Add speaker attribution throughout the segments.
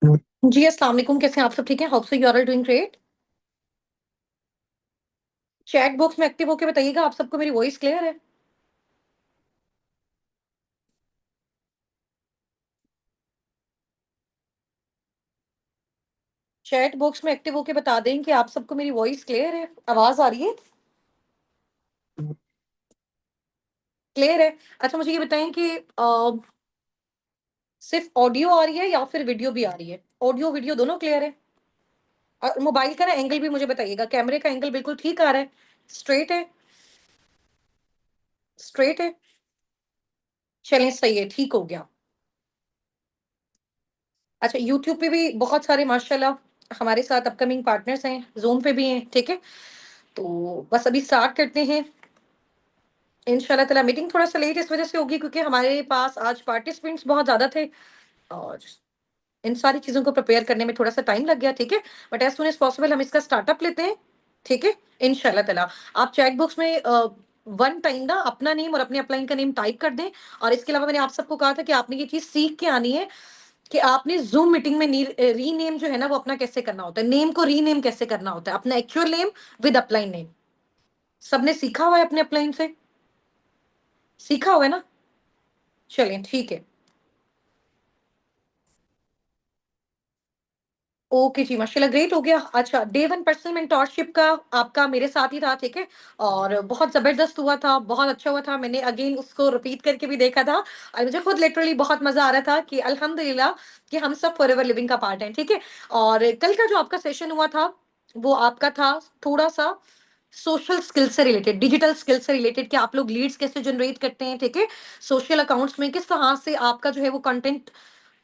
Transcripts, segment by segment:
Speaker 1: जी, अस्सलाम वालेकुम, कैसे हैं आप सब? ठीक हैं? Hope so you are all doing great. Chat box में एक्टिव होके बताइएगा आप सबको मेरी वॉइस क्लियर है? चैट बॉक्स में एक्टिव होके बता दें कि आप सबको मेरी वॉइस क्लियर है, आवाज़ आ रही है? क्लियर है? अच्छा मुझे ये बताएँ कि सिर्फ़ ऑडियो आ रही है या फिर वीडियो भी आ रही है? ऑडियो, वीडियो दोनों क्लियर है? और मोबाइल का ना एंगल भी मुझे बताइएगा, कैमरे का एंगल बिल्कुल ठीक आ रहा है? स्ट्रेट है? स्ट्रेट है? चलें सही है, ठीक हो गया। अच्छा यूट्यूब पे भी बहुत सारे माशाल्लाह हमारे साथ अपकमिंग पार्टनर्स हैं, ज़ूम पे भी हैं, ठीक है? तो बस अभी स्टार्ट करते हैं। इंशाल्लाह ताला मीटिंग थोड़ा-सा लेट इस वज़ह से होगी क्योंकि हमारे पास आज पार्टिसिपेंट्स बहुत ज़्यादा थे और इन सारी चीज़ों को प्रिपेयर करने में थोड़ा-सा टाइम लग गया, ठीक है? But as soon as possible हम इसका स्टार्टअप लेते हैं, ठीक है? इंशाल्लाह ताला। आप चैट बॉक्स में वन टाइम ना अपना नेम और अपने अपलाइन का नेम टाइप कर दें और इसके अलावा मैंने आप सबको कहा था कि आपने ये चीज़ सीख के आनी है कि आपने ज़ूम मीटिंग में रीनेम जो है ना वो अपना कैसे करना होता है, नेम को रीनेम कैसे करना होता है, अपना actual name with upline name. सबने सीखा हुआ है अपने अपलाइन से? सीखा हुआ है ना? चलें ठीक है। ओके जी, माशाल्लाह ग्रेट हो गया। अच्छा डे 1 पर्सनल मेंटोरशिप का आपका मेरे साथ ही था, ठीक है? और बहुत ज़बरदस्त हुआ था, बहुत अच्छा हुआ था। मैंने अगेन उसको रिपीट करके भी देखा था और मुझे खुद लिटरली बहुत मज़ा आ रहा था कि अल्हम्दुलिल्लाह कि हम सब फॉरएवर लिविंग का पार्ट हैं, ठीक है? और कल का जो आपका सेशन हुआ था, वो आपका था थोड़ा-सा सोशल स्किल से रिलेटेड, डिजिटल स्किल से रिलेटेड कि आप लोग लीड्स कैसे जनरेट करते हैं, ठीक है? सोशल अकाउंट्स में किस तरह से आपका जो है वो कंटेंट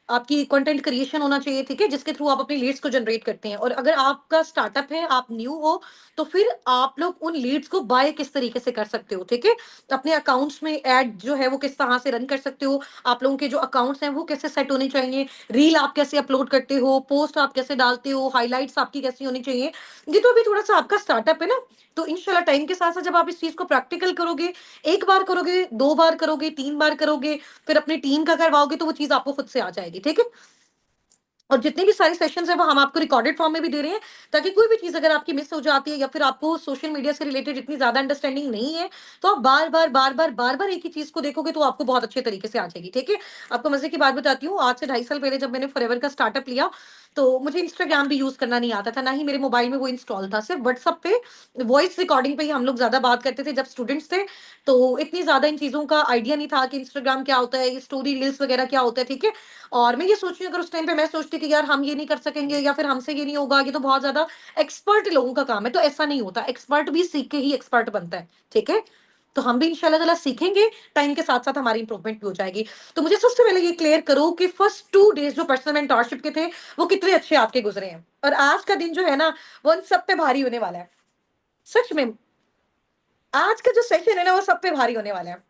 Speaker 1: आपकी कंटेंट क्रिएशन होना चाहिए, ठीक है? जिसके थ्रू आप अपनी लीड्स को जनरेट करते हैं और अगर आपका स्टार्टअप है, आप न्यू हो, तो फिर आप लोग उन लीड्स को बाय किस तरीके से कर सकते हो, ठीक है? तो अपने अकाउंट्स में ऐड जो है वो किस तरह से रन कर सकते हो, आप लोगों के जो अकाउंट्स हैं वो कैसे सेट होने चाहिए, रील आप कैसे अपलोड करते हो, पोस्ट आप कैसे डालते हो, हाइलाइट्स आपकी कैसी होनी चाहिए। ये तो अभी थोड़ा-सा आपका स्टार्टअप है ना, तो इंशाल्लाह टाइम के साथ-साथ जब आप इस चीज़ को प्रैक्टिकल करोगे, 1 बार करोगे, 2 बार करोगे, 3 बार करोगे, फिर अपनी टीम का करवाओगे तो वो चीज़ आपको खुद से आ जाएगी, ठीक है? और जितने भी सारे सेशंस हैं वो हम आपको रिकॉर्डेड फॉर्म में भी दे रहे हैं ताकि कोई भी चीज़ अगर आपकी मिस हो जाती है या फिर आपको सोशल मीडिया से रिलेटेड इतनी ज़्यादा अंडरस्टैंडिंग नहीं है, तो आप बार-बार, बार-बार, बार-बार एक ही चीज़ को देखोगे तो आपको बहुत अच्छे तरीके से आ जाएगी, ठीक है? आपको मज़े की बात बताती हूँ, आज से 2.5 साल पहले जब मैंने फॉरएवर का स्टार्टअप लिया, तो मुझे इंस्टाग्राम भी यूज़ करना नहीं आता था, ना ही मेरे मोबाइल में वो इंस्टॉल था, सिर्फ़ व्हाट्सएप पे वॉइस रिकॉर्डिंग पे ही हम लोग ज़्यादा बात करते थे जब स्टूडेंट्स थे, तो इतनी ज़्यादा इन चीज़ों का आइडिया नहीं था कि इंस्टाग्राम क्या होता है, स्टोरी रील्स वगैरह क्या होता है, ठीक है? और मैं ये सोच रही हूँ अगर उस टाइम पे मैं सोचती कि यार हम ये नहीं कर सकेंगे या फिर हमसे ये नहीं होगा, ये तो बहुत ज़्यादा एक्सपर्ट लोगों का काम है, तो ऐसा नहीं होता। एक्सपर्ट भी सीख के ही एक्सपर्ट बनता है, ठीक है? तो हम भी इंशाल्लाह ताला सीखेंगे, टाइम के साथ-साथ हमारी इंप्रूवमेंट भी हो जाएगी। तो मुझे सबसे पहले ये क्लियर करो कि फर्स्ट 2 डेज़ जो पर्सनल मेंटोरशिप के थे, वो कितने अच्छे आपके गुज़रे हैं? और आज का दिन जो है ना, वो उन सब पे भारी होने वाला है। सच में, आज का जो सेशन है ना, वो सब पे भारी होने वाला है।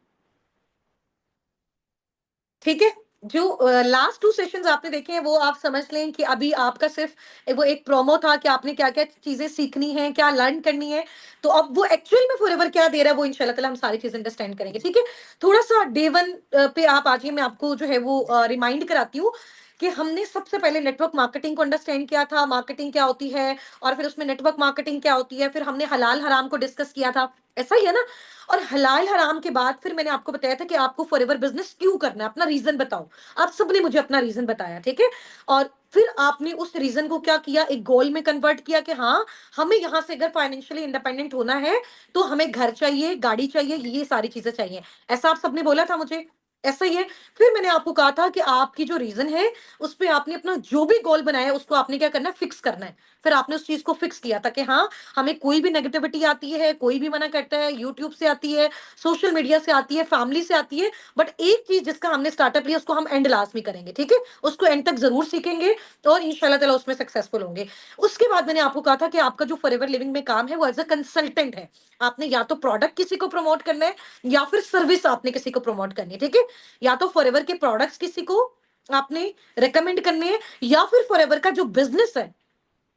Speaker 1: ठीक है? जो लास्ट 2 सेशंस आपने देखे हैं, वो आप समझ लें कि अभी आपका सिर्फ़ वो एक प्रोमो था कि आपने क्या-क्या चीज़ें सीखनी हैं, क्या लर्न करनी है। तो अब वो एक्चुअल में फॉरएवर क्या दे रहा है, वो इंशाल्लाह ताला हम सारी चीज़ें अंडरस्टैंड करेंगे, ठीक है? थोड़ा-सा डे 1 पे आप आ जाइए, मैं आपको जो है वो रिमाइंड कराती हूँ कि हमने सबसे पहले नेटवर्क मार्केटिंग को अंडरस्टैंड किया था, मार्केटिंग क्या होती है और फिर उसमें नेटवर्क मार्केटिंग क्या होती है, फिर हमने हलाल-हराम को डिस्कस किया था। ऐसा ही है ना? और हलाल-हराम के बाद फिर मैंने आपको बताया था कि आपको फॉरएवर बिज़नेस क्यों करना है, अपना रीज़न बताओ। आप सबने मुझे अपना रीज़न बताया, ठीक है? और फिर आपने उस रीज़न को क्या किया, एक गोल में कन्वर्ट किया कि हाँ, हमें यहाँ से अगर फाइनेंशियली इंडिपेंडेंट होना है, तो हमें घर चाहिए, गाड़ी चाहिए, ये सारी चीज़ें चाहिए। ऐसा आप सबने बोला था मुझे, ऐसा ही है। फिर मैंने आपको कहा था कि आपकी जो रीज़न है, उसपे आपने अपना जो भी गोल बनाया है, उसको आपने क्या करना है, फिक्स करना है। फिर आपने उस चीज़ को फिक्स किया था कि हाँ, हमें कोई भी नेगेटिविटी आती है, कोई भी मना करता है, यूट्यूब से आती है, सोशल मीडिया से आती है, फैमिली से आती है, बट एक चीज़ जिसका हमने स्टार्टअप लिया उसको हम एंड लास्ट में करेंगे, ठीक है? उसको एंड तक ज़रूर सीखेंगे और इंशाल्लाह ताला उसमें सक्सेसफुल होंगे। उसके बाद मैंने आपको कहा था कि आपका जो फॉरएवर लिविंग में काम है वो एज़ अ कंसल्टेंट है। आपने या तो प्रोडक्ट किसी को प्रमोट करना है या फिर सर्विस आपने किसी को प्रमोट करनी है, ठीक है? या तो फॉरएवर के प्रोडक्ट्स किसी को आपने रिकमेंड करने हैं या फिर फॉरएवर का जो बिज़नेस है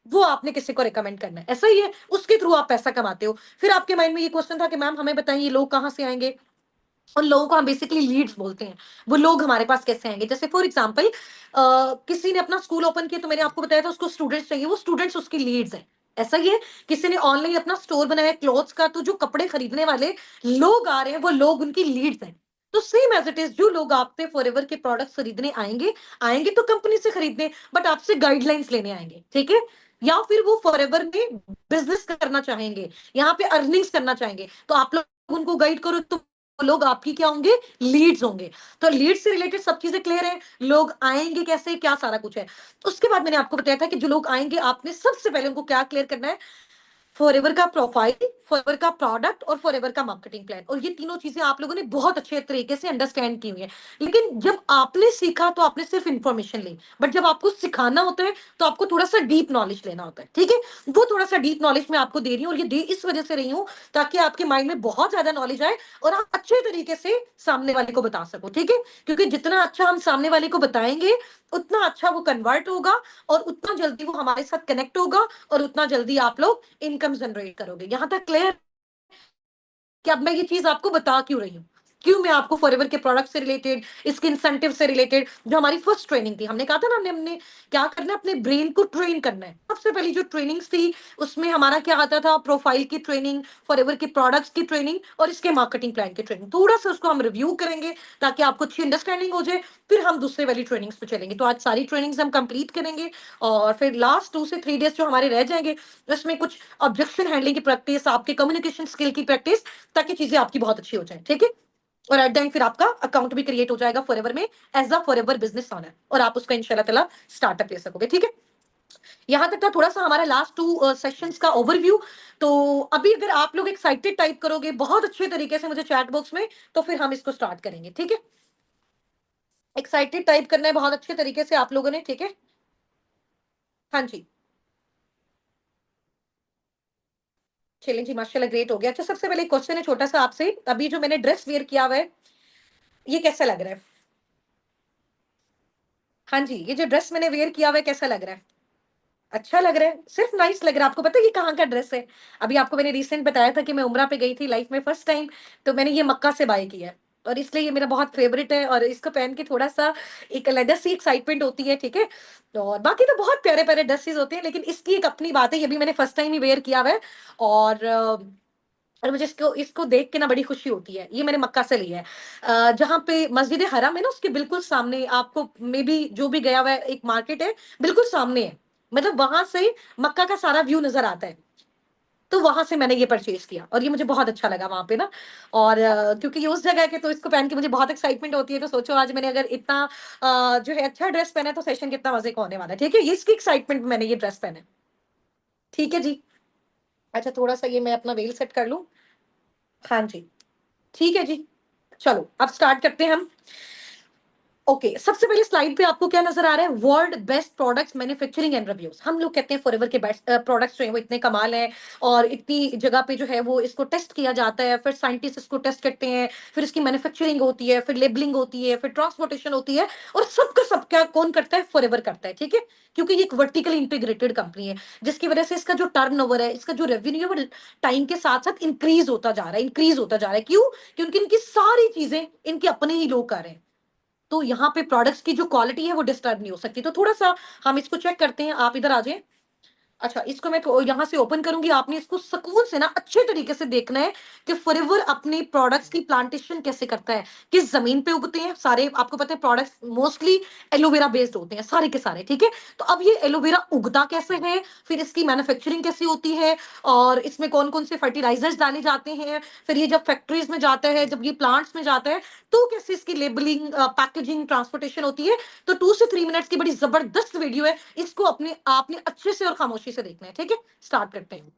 Speaker 1: वो आपने किसी को रिकमेंड करना है, ऐसा ही है, उसके थ्रू आप पैसा कमाते हो। फिर आपके माइंड में ये क्वेश्चन था कि मैम हमें बताइए ये लोग कहाँ से आएँगे? उन लोगों को हम बेसिकली लीड्स बोलते हैं। वो लोग हमारे पास कैसे आएँगे? जैसे फॉर एग्ज़ाम्पल किसी ने अपना स्कूल ओपन किया तो मैंने आपको बताया था उसको स्टूडेंट्स चाहिए, वो स्टूडेंट्स उसकी लीड्स हैं। ऐसा ही है, किसी ने ऑनलाइन अपना स्टोर बनाया है क्लॉथ्स का, तो जो कपड़े खरीदने वाले लोग आ रहे हैं, वो लोग उनकी लीड्स हैं। तो सेम एज़ इट इज़ जो लोग आपसे फॉरएवर के प्रोडक्ट्स खरीदने आएँगे, आएँगे तो कंपनी से खरीदने, बट आपसे गाइडलाइंस लेने आएँगे, ठीक है? या फिर वो फॉरएवर में बिज़नेस करना चाहेंगे, यहाँ पे अर्निंग्स करना चाहेंगे, तो आप लोग उनको गाइड करो तो लोग आपकी क्या होंगे? लीड्स होंगे। तो लीड से रिलेटेड सब चीज़ें क्लियर है, लोग आएँगे कैसे, क्या सारा कुछ है। उसके बाद मैंने आपको बताया था कि जो लोग आएँगे आपने सबसे पहले उनको क्या क्लियर करना है, फॉरएवर का प्रोफाइल, फॉरएवर का प्रोडक्ट और फॉरएवर का मार्केटिंग प्लान, और ये तीनों चीजें आप लोगों ने बहुत अच्छे तरीके से अंडरस्टैंड की हुई है। लेकिन जब आपने सीखा तो आपने सिर्फ इंफॉर्मेशन ली, बट जब आपको सिखाना होता है तो आपको थोड़ा सा डीप नॉलेज लेना होता है, ठीक है? वो थोड़ा सा डीप नॉलेज मैं आपको दे रही हूँ, और ये दे इस वजह से रही हूँ ताकि आपके माइंड में बहुत ज्यादा नॉलेज आए और आप अच्छे तरीके से सामने वाले को बता सको, ठीक है? क्योंकि जितना अच्छा हम सामने वाले को बताएंगे उतना अच्छा वो कन्वर्ट होगा, और उतना जल्दी वो हमारे साथ कनेक्ट होगा, और उतना जल्दी आप लोग इनकम जनरेट करोगे। यहाँ तक क्लियर कि अब मैं ये चीज़ आपको बता क्यों रही हूँ? क्यों मैं आपको फॉरएवर के प्रोडक्ट से रिलेटेड, इसके इंसेंटिव से रिलेटेड, जो हमारी फर्स्ट ट्रेनिंग थी, हमने कहा था ना हमने हमने क्या करना है, अपने ब्रेन को ट्रेन करना है। सबसे पहली जो ट्रेनिंग्स थी, उसमें हमारा क्या आता था, प्रोफाइल की ट्रेनिंग, फॉरएवर के प्रोडक्ट्स की ट्रेनिंग और इसके मार्केटिंग प्लान की ट्रेनिंग। थोड़ा-सा उसको हम रिव्यू करेंगे ताकि आपको अच्छी अंडरस्टैंडिंग हो जाए, फिर हम दूसरे वाली ट्रेनिंग्स पे चलेंगे। तो आज सारी ट्रेनिंग्स हम कंप्लीट करेंगे, और फिर लास्ट 2 से 3 डेज़ जो हमारे रह जाएँगे, उसमें कुछ ऑब्जेक्शन हैंडलिंग की प्रैक्टिस, आपके कम्युनिकेशन स्किल की प्रैक्टिस, ताकि चीज़ें आपकी बहुत अच्छी हो जाएँ, ठीक है? और एट द एंड फिर आपका अकाउंट भी क्रिएट हो जाएगा फॉरएवर में as a forever business owner, और आप उसका इंशाल्लाह ताला स्टार्टअप ले सकोगे, ठीक है? यहाँ तक था थोड़ा-सा हमारा लास्ट 2 सेशंस का ओवरव्यू। तो अभी अगर आप लोग एक्साइटेड टाइप करोगे बहुत अच्छे तरीके से मुझे चैट बॉक्स में, तो फिर हम इसको स्टार्ट करेंगे, ठीक है? एक्साइटेड टाइप करना है बहुत अच्छे तरीके से आप लोगों ने, ठीक है? हाँ जी। चलिए जी, माशाल्लाह ग्रेट हो गया। अच्छा, सबसे पहले एक क्वेश्चन है छोटा-सा आपसे, अभी जो मैंने ड्रेस वियर किया हुआ है, ये कैसा लग रहा है? हाँ जी, ये जो ड्रेस मैंने वियर किया हुआ है कैसा लग रहा है? अच्छा लग रहा है, सिर्फ नाइस लग रहा है। आपको पता है ये कहाँ का ड्रेस है? अभी आपको मैंने रिसेंट बताया था कि मैं उम्रा पे गई थी लाइफ में फर्स्ट टाइम, तो मैंने ये मक्का से बाय किया है, और इसलिए ये मेरा बहुत फेवरेट है, और इसको पहन के थोड़ा-सा एक अलग सी एक्साइटमेंट होती है, ठीक है? और बाकी तो बहुत प्यारे-प्यारे ड्रेसेस होते हैं, लेकिन इसकी एक अपनी बात है, ये भी मैंने फर्स्ट टाइम ही वियर किया हुआ है, और और मुझे इसको इसको देख के ना बड़ी खुशी होती है। ये मैंने मक्का से लिया है। जहाँ पे मस्जिद हरम है ना, उसके बिल्कुल सामने आपको मे बी जो भी गया हुआ है, एक मार्केट है, बिल्कुल सामने है। मतलब वहाँ से मक्का का सारा व्यू नज़र आता है। तो वहाँ से मैंने ये परचेज़ किया, और ये मुझे बहुत अच्छा लगा वहाँ पे ना, और क्योंकि ये उस जगह के, तो इसको पहन के मुझे बहुत एक्साइटमेंट होती है। तो सोचो आज मैंने अगर इतना जो है अच्छा ड्रेस पहना है, तो सेशन कितना मज़े का होने वाला है, ठीक है? ये इसकी एक्साइटमेंट में मैंने ये ड्रेस पहना है। ठीक है जी। अच्छा, थोड़ा-सा ये मैं अपना वेल सेट कर लूँ। हाँ जी। ठीक है जी। चलो, अब स्टार्ट करते हैं हम। ओके, सबसे पहले स्लाइड पे आपको क्या नज़र आ रहा है? World best products manufacturing and reviews. हम लोग कहते हैं फॉरएवर के बेस्ट प्रोडक्ट्स जो हैं वो इतने कमाल हैं, और इतनी जगह पे जो है वो इसको टेस्ट किया जाता है, फिर साइंटिस्ट इसको टेस्ट करते हैं, फिर इसकी मैन्युफैक्चरिंग होती है, फिर लेबलिंग होती है, फिर ट्रांसपोर्टेशन होती है, और सबका सब क्या कौन करता है? फॉरएवर करता है, ठीक है? क्योंकि ये एक वर्टिकली इंटीग्रेटेड कंपनी है, जिसकी वजह से इसका जो टर्नओवर है, इसका जो रेवेन्यू है, वो टाइम के साथ-साथ इंक्रीज़ होता जा रहा है, इंक्रीज़ होता जा रहा है। क्यों? क्योंकि इनकी सारी चीज़ें इनके अपने ही लोग कर रहे हैं। तो यहाँ पे प्रोडक्ट्स की जो क्वालिटी है वो डिस्टर्ब नहीं हो सकती। तो थोड़ा-सा हम इसको चेक करते हैं, आप इधर आ जाएँ। अच्छा, इसको मैं थो यहाँ से ओपन करूँगी, आपने इसको सुकून से ना अच्छे तरीके से देखना है कि फ़ॉरएवर अपने प्रोडक्ट्स की प्लांटेशन कैसे करता है, किस ज़मीन पे उगते हैं सारे, आपको पता है प्रोडक्ट्स मोस्टली एलोवेरा बेस्ड होते हैं, सारे के सारे, ठीक है? तो अब ये एलोवेरा उगता कैसे है, फिर इसकी मैन्युफैक्चरिंग कैसे होती है, और इसमें कौन-कौन से फर्टिलाइज़र्स डाले जाते हैं, फिर ये जब फैक्ट्रीज़ में जाता है, जब ये प्लांट्स में जाता है, तो कैसे इसकी लेबलिंग, पैकेजिंग, ट्रांसपोर्टेशन होती है। तो 2 से 3 मिनट्स की बड़ी ज़बरदस्त वीडियो है। इसको अपने आपने अच्छे से और खामोशी से देखना है, ठीक है? स्टार्ट करते हैं।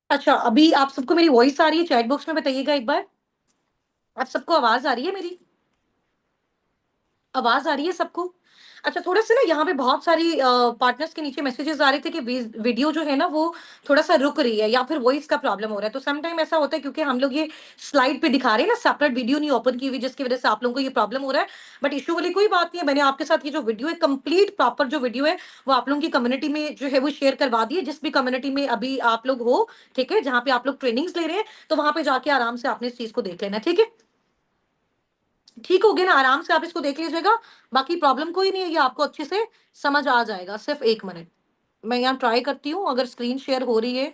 Speaker 1: अच्छा, अभी आप सबको मेरी वॉइस आ रही है? चैट बॉक्स में बताइएगा एक बार। आप सबको आवाज़ आ रही है मेरी? आवाज़ आ रही है सबको? अच्छा, थोड़ा-सा ना यहाँ पे बहुत सारी पार्टनर्स के नीचे मैसेजेस आ रहे थे कि वीडियो जो है ना वो थोड़ा-सा रुक रही है या फिर वॉइस का प्रॉब्लम हो रहा है। तो सम टाइम ऐसा होता है क्योंकि हम लोग ये स्लाइड पे दिखा रहे हैं ना, सेपरेट वीडियो नहीं ओपन की हुई, जिसकी वज़ह से आप लोगों को ये प्रॉब्लम हो रहा है। बट इश्यू वाली कोई बात नहीं है। मैंने आपके साथ ये जो वीडियो है, कंप्लीट प्रॉपर जो वीडियो है, वो आप लोगों की कम्युनिटी में जो है वो शेयर करवा दी है। जिस भी कम्युनिटी में अभी आप लोग हो, ठीक है? जहाँ पे आप लोग ट्रेनिंग्स ले रहे हैं, तो वहाँ पे जाके आराम से आपने इस चीज़ को देख लेना है, ठीक है? ठीक हो गया ना? आराम से आप इसको देख लीजिएगा। बाकी प्रॉब्लम कोई नहीं है, ये आपको अच्छे से समझ आ जाएगा। सिर्फ़ 1 मिनट, मैं यहाँ ट्राई करती हूँ, अगर स्क्रीन शेयर हो रही है,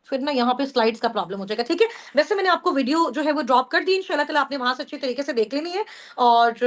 Speaker 1: फिर ना यहाँ पे स्लाइड्स का प्रॉब्लम हो जाएगा, ठीक है? वैसे मैंने आपको वीडियो जो है वो ड्रॉप कर दी, इंशाल्लाह ताला आपने वहाँ से अच्छे तरीके से देख लेनी है और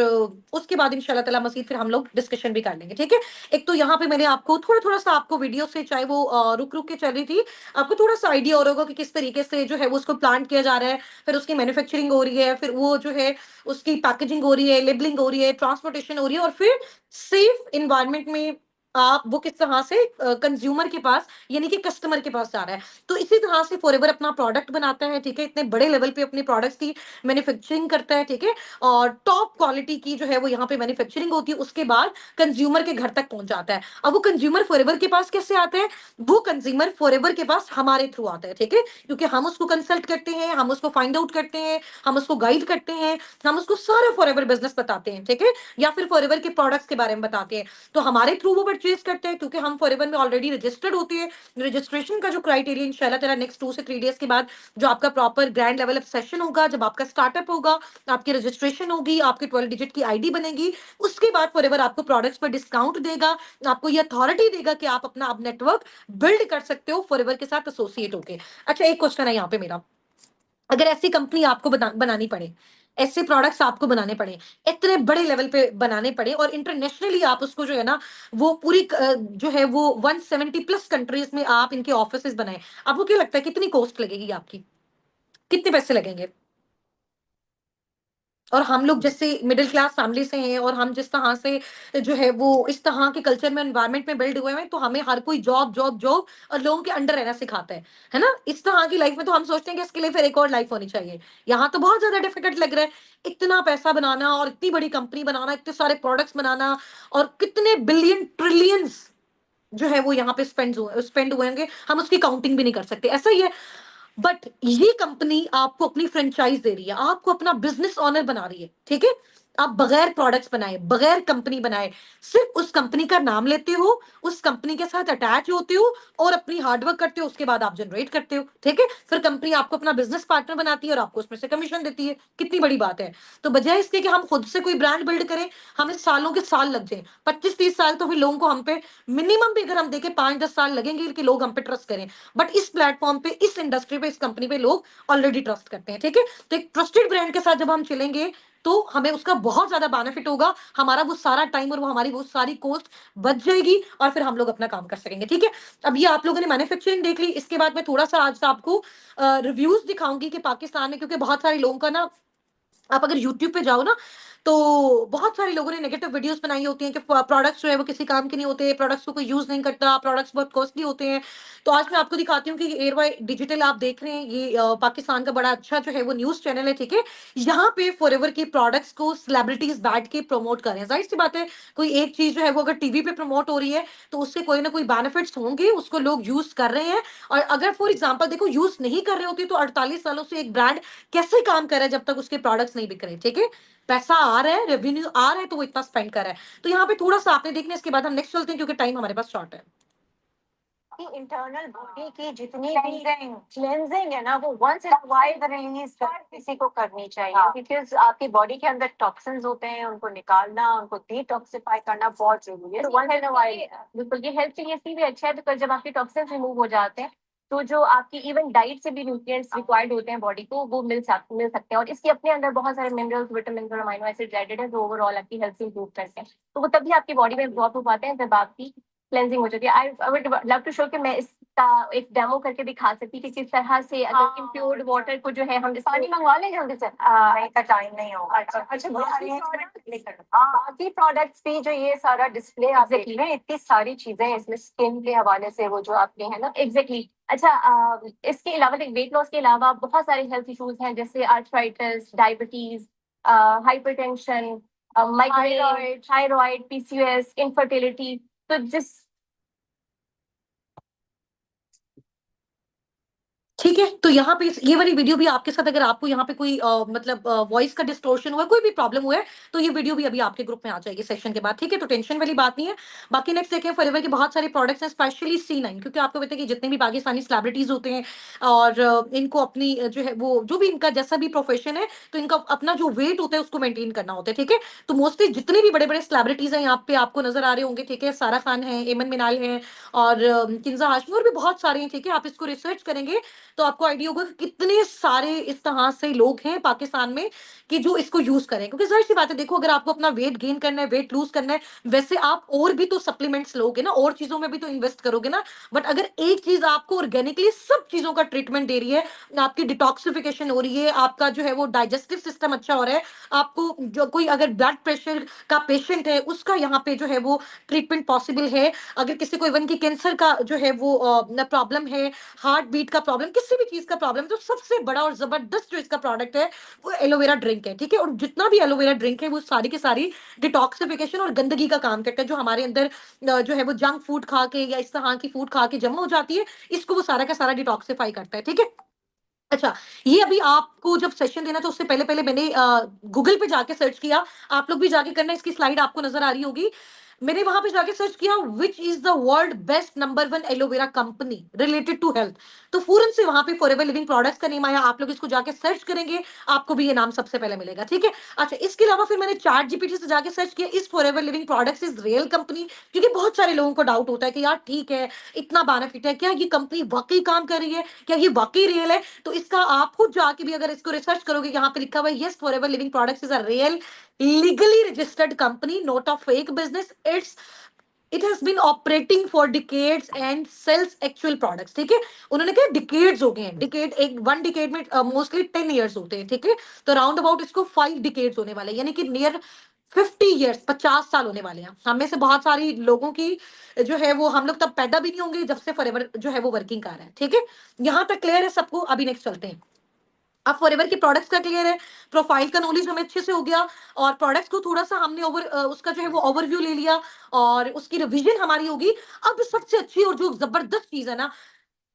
Speaker 1: उसके बाद इंशाल्लाह ताला मज़ीद फिर हम लोग डिस्कशन भी कर लेंगे, ठीक है? एक तो यहाँ पे मैंने आपको थोड़ा-थोड़ा सा आपको वीडियो से, चाहे वो रुक-रुक के चल रही थी, आपको थोड़ा-सा आइडिया हो रहा होगा कि किस तरीके से जो है वो उसको प्लांट किया जा रहा है, फिर उसकी मैन्युफैक्चरिंग हो रही है, फिर वो जो है उसकी पैकेजिंग हो रही है, लेबलिंग हो रही है, ट्रांसपोर्टेशन हो रही है और फिर सेफ एनवायरनमेंट में आप वो किस तरह से कंज्यूमर के पास यानी कि कस्टमर के पास जा रहा है। तो इसी तरह से फॉरएवर अपना प्रोडक्ट बनाता है, ठीक है? इतने बड़े लेवल पे अपने प्रोडक्ट्स की मैन्युफैक्चरिंग करता है, ठीक है? और टॉप क्वालिटी की जो है वो यहाँ पे मैन्युफैक्चरिंग होती है, उसके बाद कंज्यूमर के घर तक पहुँच जाता है। अब वो कंज्यूमर फॉरएवर के पास कैसे आता है? वो कंज्यूमर फॉरएवर के पास हमारे थ्रू आता है, ठीक है? क्योंकि हम उसको कंसल्ट करते हैं, हम उसको फाइंड आउट करते हैं, हम उसको गाइड करते हैं, हम उसको सारा फॉरएवर बिज़नेस बताते हैं, ठीक है? या फिर फॉरएवर के प्रोडक्ट्स के बारे में बताते हैं। तो हमारे थ्रू वो परचेज़ करते हैं क्योंकि हम फॉरएवर में ऑलरेडी रजिस्टर्ड होते हैं। रजिस्ट्रेशन का जो क्राइटेरिया इंशाल्लाह ताला नेक्स्ट 2 से 3 डेज़ के बाद जो आपका proper grand level up session होगा, जब आपका स्टार्टअप होगा, आपकी रजिस्ट्रेशन होगी, आपकी 12 डिजिट की आईडी बनेगी, उसके बाद फॉरएवर आपको प्रोडक्ट्स पर डिस्काउंट देगा, आपको ये अथॉरिटी देगा कि आप अपना अब नेटवर्क बिल्ड कर सकते हो फॉरएवर के साथ एसोसिएट होके। अच्छा, एक क्वेश्चन है यहाँ पे मेरा, अगर ऐसी कंपनी आपको बनानी पड़े, ऐसे प्रोडक्ट्स आपको बनाने पड़े, इतने बड़े लेवल पे बनाने पड़े और इंटरनेशनली आप उसको जो है ना, वो पूरी जो है वो 170 प्लस कंट्रीज़ में आप इनके ऑफिसेज़ बनाएँ। आपको क्या लगता है कितनी कॉस्ट लगेगी आपकी? कितने पैसे लगेंगे? और हम लोग जैसे मिडिल क्लास फैमिली से हैं और हम जिस तरह से जो है वो इस तरह के कल्चर में एनवायरनमेंट में बिल्ड हुए हैं, तो हमें हर कोई जॉब जॉब जॉब और लोगों के अंडर रहना सिखाता है ना? इस तरह की लाइफ में तो हम सोचते हैं कि इसके लिए फिर एक और लाइफ होनी चाहिए। यहाँ तो बहुत ज्यादा डिफिकल्ट लग रहा है, इतना पैसा बनाना और इतनी बड़ी कंपनी बनाना, इतने सारे प्रोडक्ट्स बनाना और कितने बिलियन ट्रिलियंस जो है वो यहाँ पे स्पेंड हुए होंगे, हम उसकी काउंटिंग भी नहीं कर सकते, ऐसा ही है। बट ये कंपनी आपको अपनी फ्रेंचाइज दे रही है, आपको अपना बिजनेस ऑनर बना रही है, ठीक है? आप बगैर प्रोडक्ट्स बनाए, बगैर कंपनी बनाए, सिर्फ उस कंपनी का नाम लेते हो, उस कंपनी के साथ अटैच होते हो और अपनी हार्ड वर्क करते हो, उसके बाद आप जनरेट करते हो, ठीक है? फिर कंपनी आपको अपना बिजनेस पार्टनर बनाती है और आपको उसमें से कमीशन देती है। कितनी बड़ी बात है। तो बजाय इसके कि हम खुद से कोई ब्रांड बिल्ड करें, हमें सालों के साल लग जाए, 25-30 साल तो फिर लोगों को हम पे, मिनिमम भी अगर हम देखें 5-10 साल लगेंगे कि लोग हम पे ट्रस्ट करें। बट इस प्लेटफॉर्म पे, इस इंडस्ट्री पे, इस कंपनी पे लोग ऑलरेडी ट्रस्ट करते हैं, ठीक है? तो एक ट्रस्टेड ब्रांड के साथ जब हम चलेंगे, तो हमें उसका बहुत ज्यादा बेनिफिट होगा। हमारा वो सारा टाइम और वो हमारी वो सारी कॉस्ट बच जाएगी और फिर हम लोग अपना काम कर सकेंगे, ठीक है? अब ये आप लोगों ने मैन्युफैक्चरिंग देख ली। इसके बाद मैं थोड़ा सा आज आपको रिव्यूज दिखाऊंगी कि पाकिस्तान में, क्योंकि बहुत सारे लोगों का ना, आप अगर यूट्यूब पे जाओ ना, तो बहुत सारे लोगों ने नेगेटिव वीडियोस बनाई होती हैं कि प्रोडक्ट्स जो है वो किसी काम के नहीं होते, प्रोडक्ट्स को कोई यूज नहीं करता, प्रोडक्ट्स बहुत कॉस्टली होते हैं। तो आज मैं आपको दिखाती हूँ कि एयरवाई डिजिटल आप देख रहे हैं, ये पाकिस्तान का बड़ा अच्छा जो है वो न्यूज चैनल है, ठीक है? यहाँ पे फॉरएवर के प्रोडक्ट्स को सेलिब्रिटीज बैठ के प्रमोट कर रहे हैं। जाहिर सी बात है, कोई एक चीज जो है वो अगर टीवी पे प्रमोट हो रही है, तो उससे कोई ना कोई बेनिफिट्स होंगे, उसको लोग यूज कर रहे हैं। और अगर फॉर एग्जाम्पल देखो, यूज नहीं कर रहे होते तो 48 सालों से एक ब्रांड कैसे काम कर रहा है जब तक उसके प्रोडक्ट्स नहीं बिक रहे, ठीक है? पैसा आ रहा है, रेवेन्यू आ रहा है, तो वो इतना स्पेंड कर रहा है। तो यहाँ पे थोड़ा सा आपने देखना, इसके बाद हम नेक्स्ट चलते हैं क्योंकि टाइम हमारे पास शॉर्ट है।
Speaker 2: कि इंटरनल बॉडी की जितनी भी क्लेंजिंग है ना, वो वंस इन वाइल रिलीज हर किसी को करनी चाहिए, बिकॉज आपकी बॉडी के अंदर टॉक्सिन्स होते हैं, उनको निकालना, उनको डिटॉक्सिफाई करना बहुत जरूरी है। तो वंस इन वाइल बिल्कुल ये हेल्थ के लिए इसलिए भी अच्छा है, बिकॉज जब आपके टॉक्सिन्स रिमूव हो जाते हैं, तो जो आपकी इवन डाइट से भी न्यूट्रिएंट्स रिक्वायर्ड होते हैं बॉडी को, वो मिल सकते हैं। और इसके अपने अंदर बहुत सारे मिनरल्स, विटामिन और अमीनो एसिड एडेड है, जो ओवरऑल आपकी हेल्थ इंप्रूव करते हैं। तो वो तभी आपकी बॉडी में एब्जॉर्ब हो पाते हैं जब आपकी क्लेंजिंग हो जाती है। I would love to show कि मैं इसका एक डेमो करके दिखा सकती कि किस तरह से अगर इम्प्योर्ड वाटर को जो है हम पानी मंगवा लें जल्दी से। नहीं का टाइम नहीं होगा। अच्छा बाकी प्रोडक्ट्स भी जो ये सारा डिस्प्ले आप देख रहे हैं, इतनी सारी चीजें इसमें स्किन के हवाले से वो जो आपके है ना। एग्जैक्टली। अच्छा इसके अलावा वेट लॉस के अलावा बहुत सारे हेल्थ इश्यूज हैं, जैसे arthritis, diabetes, hypertension, migraine, thyroid, PCOS, infertility. तो जिस
Speaker 1: ठीक है, तो यहाँ पे ये वाली वीडियो भी आपके साथ, अगर आपको यहाँ पे कोई मतलब वॉइस का डिस्टोर्शन हुआ है, कोई भी प्रॉब्लम हुआ है, तो ये वीडियो भी अभी आपके ग्रुप में आ जाएगी सेशन के बाद, ठीक है? तो टेंशन वाली बात नहीं है। बाकी नेक्स्ट देखें, फॉरएवर के बहुत सारे प्रोडक्ट्स हैं, स्पेशली C9, क्योंकि आपको पता है कि जितने भी पाकिस्तानी सेलिब्रिटीज होते हैं और इनको अपनी जो है वो, जो भी इनका जैसा भी प्रोफेशन है, तो इनका अपना जो वेट होता है उसको मेंटेन करना होता है, ठीक है? तो मोस्टली जितने भी बड़े बड़े सेलिब्रिटीज हैं यहाँ पे आपको नजर आ रहे होंगे, ठीक है? सारा खान है, एमन मिनाल है, और किन्जा हाशमी, और भी बहुत सारे हैं, ठीक है? आप इसको रिसर्च करेंगे तो आपको आइडिया होगा कि कितने सारे इस तरह से लोग हैं पाकिस्तान में कि जो इसको यूज करें। क्योंकि जाहिर सी बात है, देखो अगर आपको अपना वेट गेन करना है, वेट लूज करना है, वैसे आप और भी तो सप्लीमेंट्स लोगे ना, और चीजों में भी तो इन्वेस्ट करोगे ना। बट अगर एक चीज आपको ऑर्गेनिकली सब चीजों का ट्रीटमेंट दे रही है, आपकी डिटॉक्सिफिकेशन हो रही है, आपका जो है वो डाइजेस्टिव सिस्टम अच्छा हो रहा है, आपको जो कोई अगर ब्लड प्रेशर का पेशेंट है उसका यहाँ पे जो है वो ट्रीटमेंट पॉसिबल है, अगर किसी को इवन की कैंसर का जो है वो प्रॉब्लम है, हार्ट बीट का प्रॉब्लम, किसी भी चीज का प्रॉब्लम, तो सबसे बड़ा और जबरदस्त जो इसका प्रोडक्ट है वो एलोवेरा ड्रिंक है, ठीक है? और जितना भी एलोवेरा ड्रिंक है वो सारी की सारी डिटॉक्सिफिकेशन और गंदगी का काम करता है, जो हमारे अंदर जो है वो जंक फूड खा के या इस तरह की फूड खा के जमा हो जाती है, इसको वो सारा का सारा डिटॉक्सिफाई करता है, ठीक है? अच्छा, ये अभी आपको जब सेशन देना था उससे पहले पहले मैंने गूगल पे जाके सर्च किया, आप लोग भी जाके करना, इसकी स्लाइड आपको नजर आ रही होगी। मैंने वहां पे जाके सर्च किया, which is the world best number 1 aloe vera company related to health. तो फौरन से वहां पे फॉरएवर लिविंग प्रोडक्ट्स का नेम आया। आप लोग इसको जाके सर्च करेंगे, आपको भी ये नाम सबसे पहले मिलेगा, ठीक है? अच्छा, इसके अलावा फिर मैंने चैट जीपीटी से जाके सर्च किया, इस forever Living products is real company, क्योंकि बहुत सारे लोगों को डाउट होता है कि यार ठीक है, इतना बेनिफिट है, क्या ये कंपनी वाकई काम कर रही है, क्या ये वाकई रियल है? तो इसका आप खुद जाके भी अगर इसको रिसर्च करोगे, यहाँ पे लिखा हुआ है, yes forever Living products is a real legally registered company, not a fake business. It has been operating for decades and sells actual products, ठीक है? उन्होंने कहा डिकेड्स हो गए हैं, डिकेड एक 1 डिकेड में मोस्टली 10 ईयर्स होते हैं, ठीक है? तो राउंड अबाउट इसको 5 डिकेड्स होने वाले हैं, यानी कि नियर 50 ईयर्स, 50 साल होने वाले हैं। हम में से बहुत सारी लोगों की जो है वो, हम लोग तब पैदा भी नहीं होंगे जब से फॉरएवर जो है वो वर्किंग कर रहा है, ठीक है? यहाँ तक क्लियर है सबको? अभी नेक्स्ट चलते हैं। अब फॉरएवर के प्रोडक्ट्स का क्लियर है, प्रोफाइल का नॉलेज हमें अच्छे से हो गया, और प्रोडक्ट्स को थोड़ा सा हमने उसका जो है वो ओवरव्यू ले लिया, और उसकी रिवीजन हमारी होगी। अब सबसे अच्छी और जो जबरदस्त चीज है ना,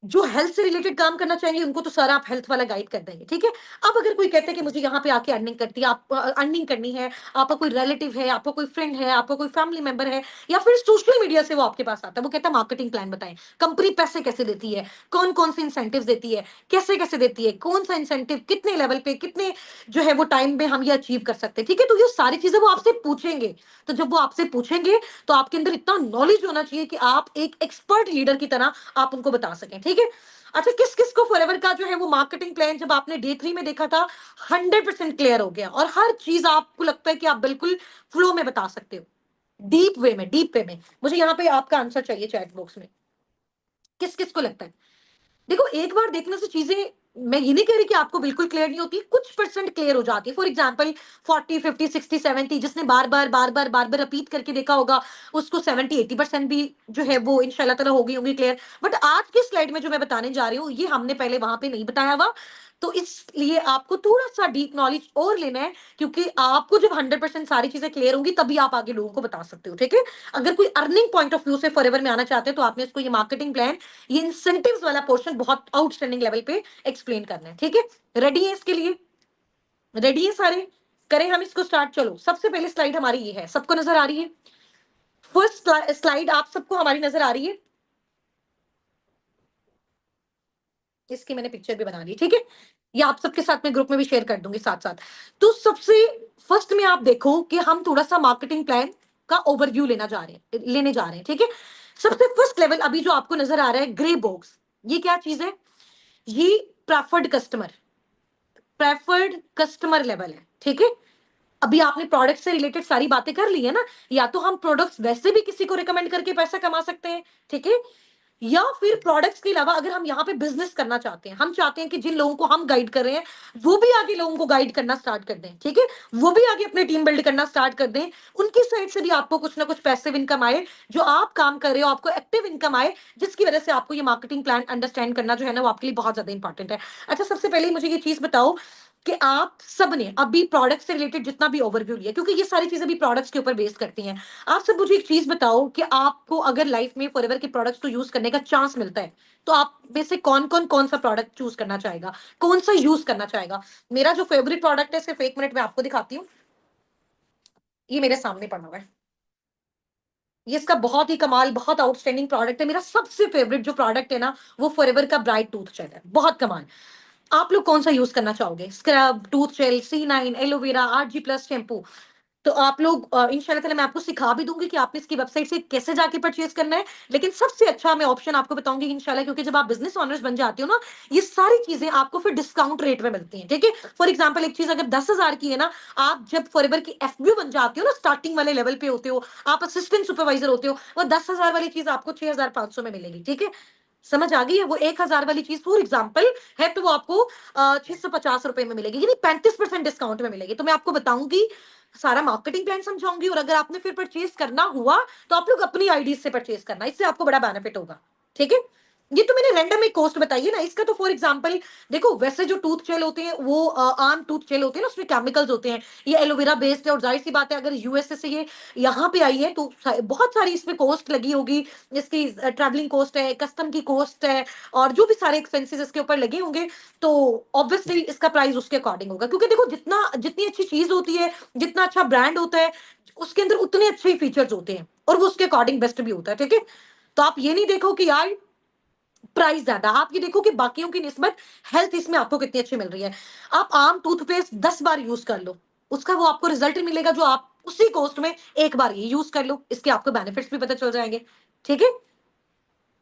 Speaker 1: जो हेल्थ से रिलेटेड काम करना चाहेंगे उनको तो सारा आप हेल्थ वाला गाइड कर देंगे, ठीक है। अब अगर कोई कहता है कि मुझे यहाँ पे आके अर्निंग करती है, आप अर्निंग करनी है, आपका कोई रिलेटिव है, आपका कोई फ्रेंड है, आपका कोई फैमिली मेंबर है, या फिर सोशल मीडिया से वो आपके पास आता है, वो कहता है मार्केटिंग प्लान बताएं, कंपनी पैसे कैसे देती है, कौन कौन से इंसेंटिव देती है, कैसे कैसे देती है, कौन सा इंसेंटिव कितने लेवल पे, कितने जो है वो टाइम में हम ये अचीव कर सकते हैं, ठीक है। तो ये सारी चीजें वो आपसे पूछेंगे। तो जब वो आपसे पूछेंगे तो आपके अंदर इतना नॉलेज होना चाहिए कि आप एक एक्सपर्ट लीडर की तरह आप उनको बता सकें, ठीक है। अच्छा, किस किस को फॉरएवर का जो है वो मार्केटिंग प्लान जब आपने डे 3 में देखा था 100% क्लियर हो गया, और हर चीज आपको लगता है कि आप बिल्कुल फ्लो में बता सकते हो, डीप वे में। मुझे यहाँ पे आपका आंसर चाहिए चैट बॉक्स में, किस किस को लगता है। देखो, एक बार देखने से चीजें, मैं ये नहीं कह रही कि आपको बिल्कुल क्लियर नहीं होती, कुछ परसेंट क्लियर हो जाती है। फॉर एग्जांपल 40 50 60 70, जिसने बार बार रिपीट करके देखा होगा, उसको 70 80% भी जो है वो इंशाल्लाह ताला हो गई होंगी क्लियर। बट आज की स्लाइड में जो मैं बताने जा रही हूँ, ये हमने पहले वहां पे नहीं बताया हुआ, तो इसलिए आपको थोड़ा सा डीप नॉलेज और लेना है, क्योंकि आपको जब 100% सारी चीजें क्लियर होंगी तभी आप आगे लोगों को बता सकते हो, ठीक है। अगर कोई अर्निंग पॉइंट ऑफ व्यू से फॉरएवर में आना चाहते हैं, तो आपने इसको ये मार्केटिंग प्लान, ये इंसेंटिव्स वाला पोर्शन बहुत आउटस्टैंडिंग लेवल पे एक्सप्लेन करना है, ठीक है। रेडी है इसके लिए? रेडी है सारे? करें हम इसको स्टार्ट। चलो, सबसे पहले स्लाइड हमारी ये है, सबको नजर आ रही है? फर्स्ट स्लाइड आप सबको हमारी नजर आ रही है? इसकी मैंने पिक्चर भी बना ली, ठीक है। ये आप सबके साथ में ग्रुप में भी शेयर कर दूंगी साथ साथ। तो सबसे फर्स्ट में आप देखो कि हम थोड़ा सा मार्केटिंग प्लान का ओवरव्यू लेने जा रहे हैं, ठीक है। सबसे फर्स्ट लेवल अभी जो आपको नजर आ रहा है, ग्रे बॉक्स, ये क्या चीज है? ये preferred customer, preferred customer level है, ठीक है। अभी आपने प्रोडक्ट से रिलेटेड सारी बातें कर ली है ना, या तो हम प्रोडक्ट्स वैसे भी किसी को रिकमेंड करके पैसा कमा सकते हैं, ठीक है, या फिर प्रोडक्ट्स के अलावा अगर हम यहाँ पे बिजनेस करना चाहते हैं, हम चाहते हैं कि जिन लोगों को हम गाइड कर रहे हैं वो भी आगे लोगों को गाइड करना स्टार्ट कर दें, ठीक है, वो भी आगे अपनी टीम बिल्ड करना स्टार्ट कर दें, उनकी साइड से भी आपको कुछ ना कुछ पैसिव इनकम आए, जो आप काम कर रहे हो आपको एक्टिव इनकम आए, जिसकी वजह से आपको ये मार्केटिंग प्लान अंडरस्टैंड करना जो है ना वो आपके लिए बहुत ज्यादा इंपॉर्टेंट है। अच्छा, सबसे पहले मुझे ये चीज बताओ कि आप सबने अभी प्रोडक्ट से रिलेटेड जितना भी ओवरव्यू लिया, क्योंकि ये सारी चीजें भी प्रोडक्ट्स के ऊपर बेस करती हैं, आप सब मुझे एक चीज बताओ कि आपको अगर लाइफ में फॉरएवर के प्रोडक्ट्स को यूज करने का चांस मिलता है, तो आप में से कौन सा प्रोडक्ट चूज करना चाहेगा, कौन सा यूज करना चाहेगा? मेरा जो फेवरेट प्रोडक्ट है, सिर्फ 1 मिनट में आपको दिखाती हूँ, ये मेरे सामने पड़ा हुआ है। ये इसका बहुत ही कमाल, बहुत आउटस्टैंडिंग प्रोडक्ट है। मेरा सबसे फेवरेट जो प्रोडक्ट है ना, वो फॉरएवर का ब्राइट टूथ जेल है, बहुत कमाल। आप लोग कौन सा यूज करना चाहोगे? Scrub, tooth gel, C9, aloe vera, RG+ shampoo? तो आप लोग इंशाल्लाह ताला मैं आपको सिखा भी दूंगी कि आपने इसकी वेबसाइट से कैसे जाके परचेज करना है। लेकिन सबसे अच्छा मैं ऑप्शन आपको बताऊंगी इंशाल्लाह, क्योंकि जब आप बिजनेस ऑनर्स बन जाते हो ना, ये सारी चीजें आपको फिर डिस्काउंट रेट में मिलती हैं, ठीक है। फॉर एग्जांपल, एक चीज अगर 10,000 की है ना, आप जब फॉरएवर की एफबी बन जाते हो ना, स्टार्टिंग वाले लेवल पे होते हो, आप असिस्टेंट सुपरवाइजर होते हो, वो 10,000 वाली चीज आपको 6,500 में मिलेगी, ठीक है। समझ आ गई है? वो 1,000 वाली चीज फॉर एग्जाम्पल है, तो वो आपको 650 रुपए में मिलेगी, यानी 35% डिस्काउंट में मिलेगी। तो मैं आपको बताऊंगी, सारा मार्केटिंग प्लान समझाऊंगी, और अगर आपने फिर परचेज करना हुआ तो आप लोग अपनी आईडी से परचेज करना, इससे आपको बड़ा बेनिफिट होगा, ठीक है। ये तो मैंने रैंडम एक कॉस्ट बताई है ना, इसका तो फॉर एग्जांपल देखो, वैसे जो टूथ जेल होते हैं वो आम टूथ जेल होते हैं ना, उसमें केमिकल्स होते हैं, ये एलोवेरा बेस्ड है, और जाहिर सी बात है अगर यूएसए से ये यहाँ पे आई है तो बहुत सारी इसमें कॉस्ट लगी होगी, इसकी ट्रैवलिंग कॉस्ट है, कस्टम की कॉस्ट है, और जो भी सारे एक्सपेंसेस इसके ऊपर लगे होंगे, तो ऑब्वियसली इसका प्राइस उसके अकॉर्डिंग होगा, क्योंकि देखो जितनी अच्छी चीज होती है, जितना अच्छा ब्रांड होता है, उसके अंदर उतने अच्छे ही फीचर्स होते हैं, और वो उसके अकॉर्डिंग बेस्ट भी होता है, ठीक है। तो आप ये नहीं देखो कि यार प्राइस ज्यादा, आप ये देखो कि बाकियों की निस्बत हेल्थ इसमें आपको कितनी अच्छी मिल रही है। आप आम टूथपेस्ट 10 बार यूज कर लो, उसका वो आपको रिजल्ट मिलेगा जो आप उसी कॉस्ट में एक बार ये यूज कर लो, इसके आपको बेनिफिट्स भी पता चल जाएंगे, ठीक है।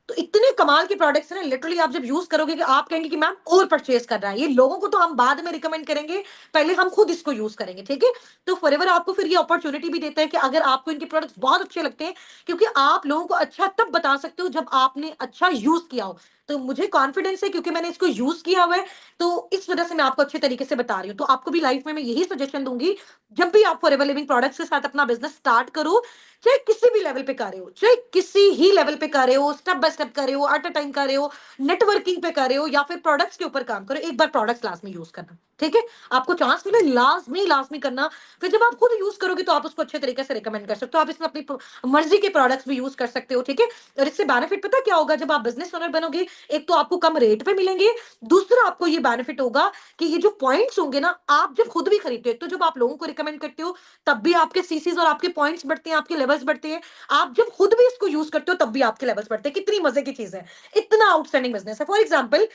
Speaker 1: तो इतने कमाल के प्रोडक्ट्स हैं, लिटरली आप जब यूज करोगे कि आप कहेंगे कि मैम और परचेज कर रहा है, ये लोगों को तो हम बाद में रिकमेंड करेंगे, पहले हम खुद इसको यूज करेंगे, ठीक है। तो फॉरएवर आपको फिर ये अपॉर्चुनिटी भी देता है कि अगर आपको इनके प्रोडक्ट्स बहुत अच्छे लगते हैं, क्योंकि आप लोगों को अच्छा तब बता सकते हो जब आपने अच्छा यूज किया हो। तो मुझे कॉन्फिडेंस है क्योंकि मैंने इसको यूज किया हुआ है, तो इस वजह से मैं आपको अच्छे तरीके से बता रही हूँ। तो आपको भी लाइफ में मैं यही सजेशन दूंगी, जब भी आप फॉरएवर लिविंग प्रोडक्ट्स के साथ अपना बिजनेस स्टार्ट करो, चाहे किसी भी लेवल पे कर रहे हो, चाहे किसी ही लेवल पे कर रहे हो, स्टेप बाय स्टेप कर रहे हो, एट अ टाइम कर रहे हो, नेटवर्किंग पे कर रहे हो या फिर प्रोडक्ट्स के ऊपर काम करो, एक बार प्रोडक्ट्स लाजमी यूज करना, ठीक है? आपको चांस मिले लाजमी लाजमी करना। फिर जब आप खुद यूज करोगे तो आप उसको अच्छे तरीके से रिकमेंड कर सकते हो, आप इसमें अपनी मर्जी के प्रोडक्ट्स भी यूज कर सकते हो, ठीक है? और इससे बेनिफिट पता क्या होगा, जब आप बिजनेस ओनर बनोगे, एक तो आपको कम रेट पे मिलेंगे, दूसरा आपको ये बेनिफिट होगा कि ये जो पॉइंट्स होंगे ना, आप जब खुद भी खरीदते हो, तो जब आप लोगों को रिकमेंड करते हो तब भी आपके सीसीज और आपके पॉइंट्स बढ़ते हैं, आपके लेवल्स बढ़ते हैं। आप जब खुद भी इसको यूज करते हो तब भी आपके लेवल्स बढ़ते हैं। कितनी मजे की चीज है, इतना आउटस्टैंडिंग बिजनेस है। फॉर एग्जाम्पल,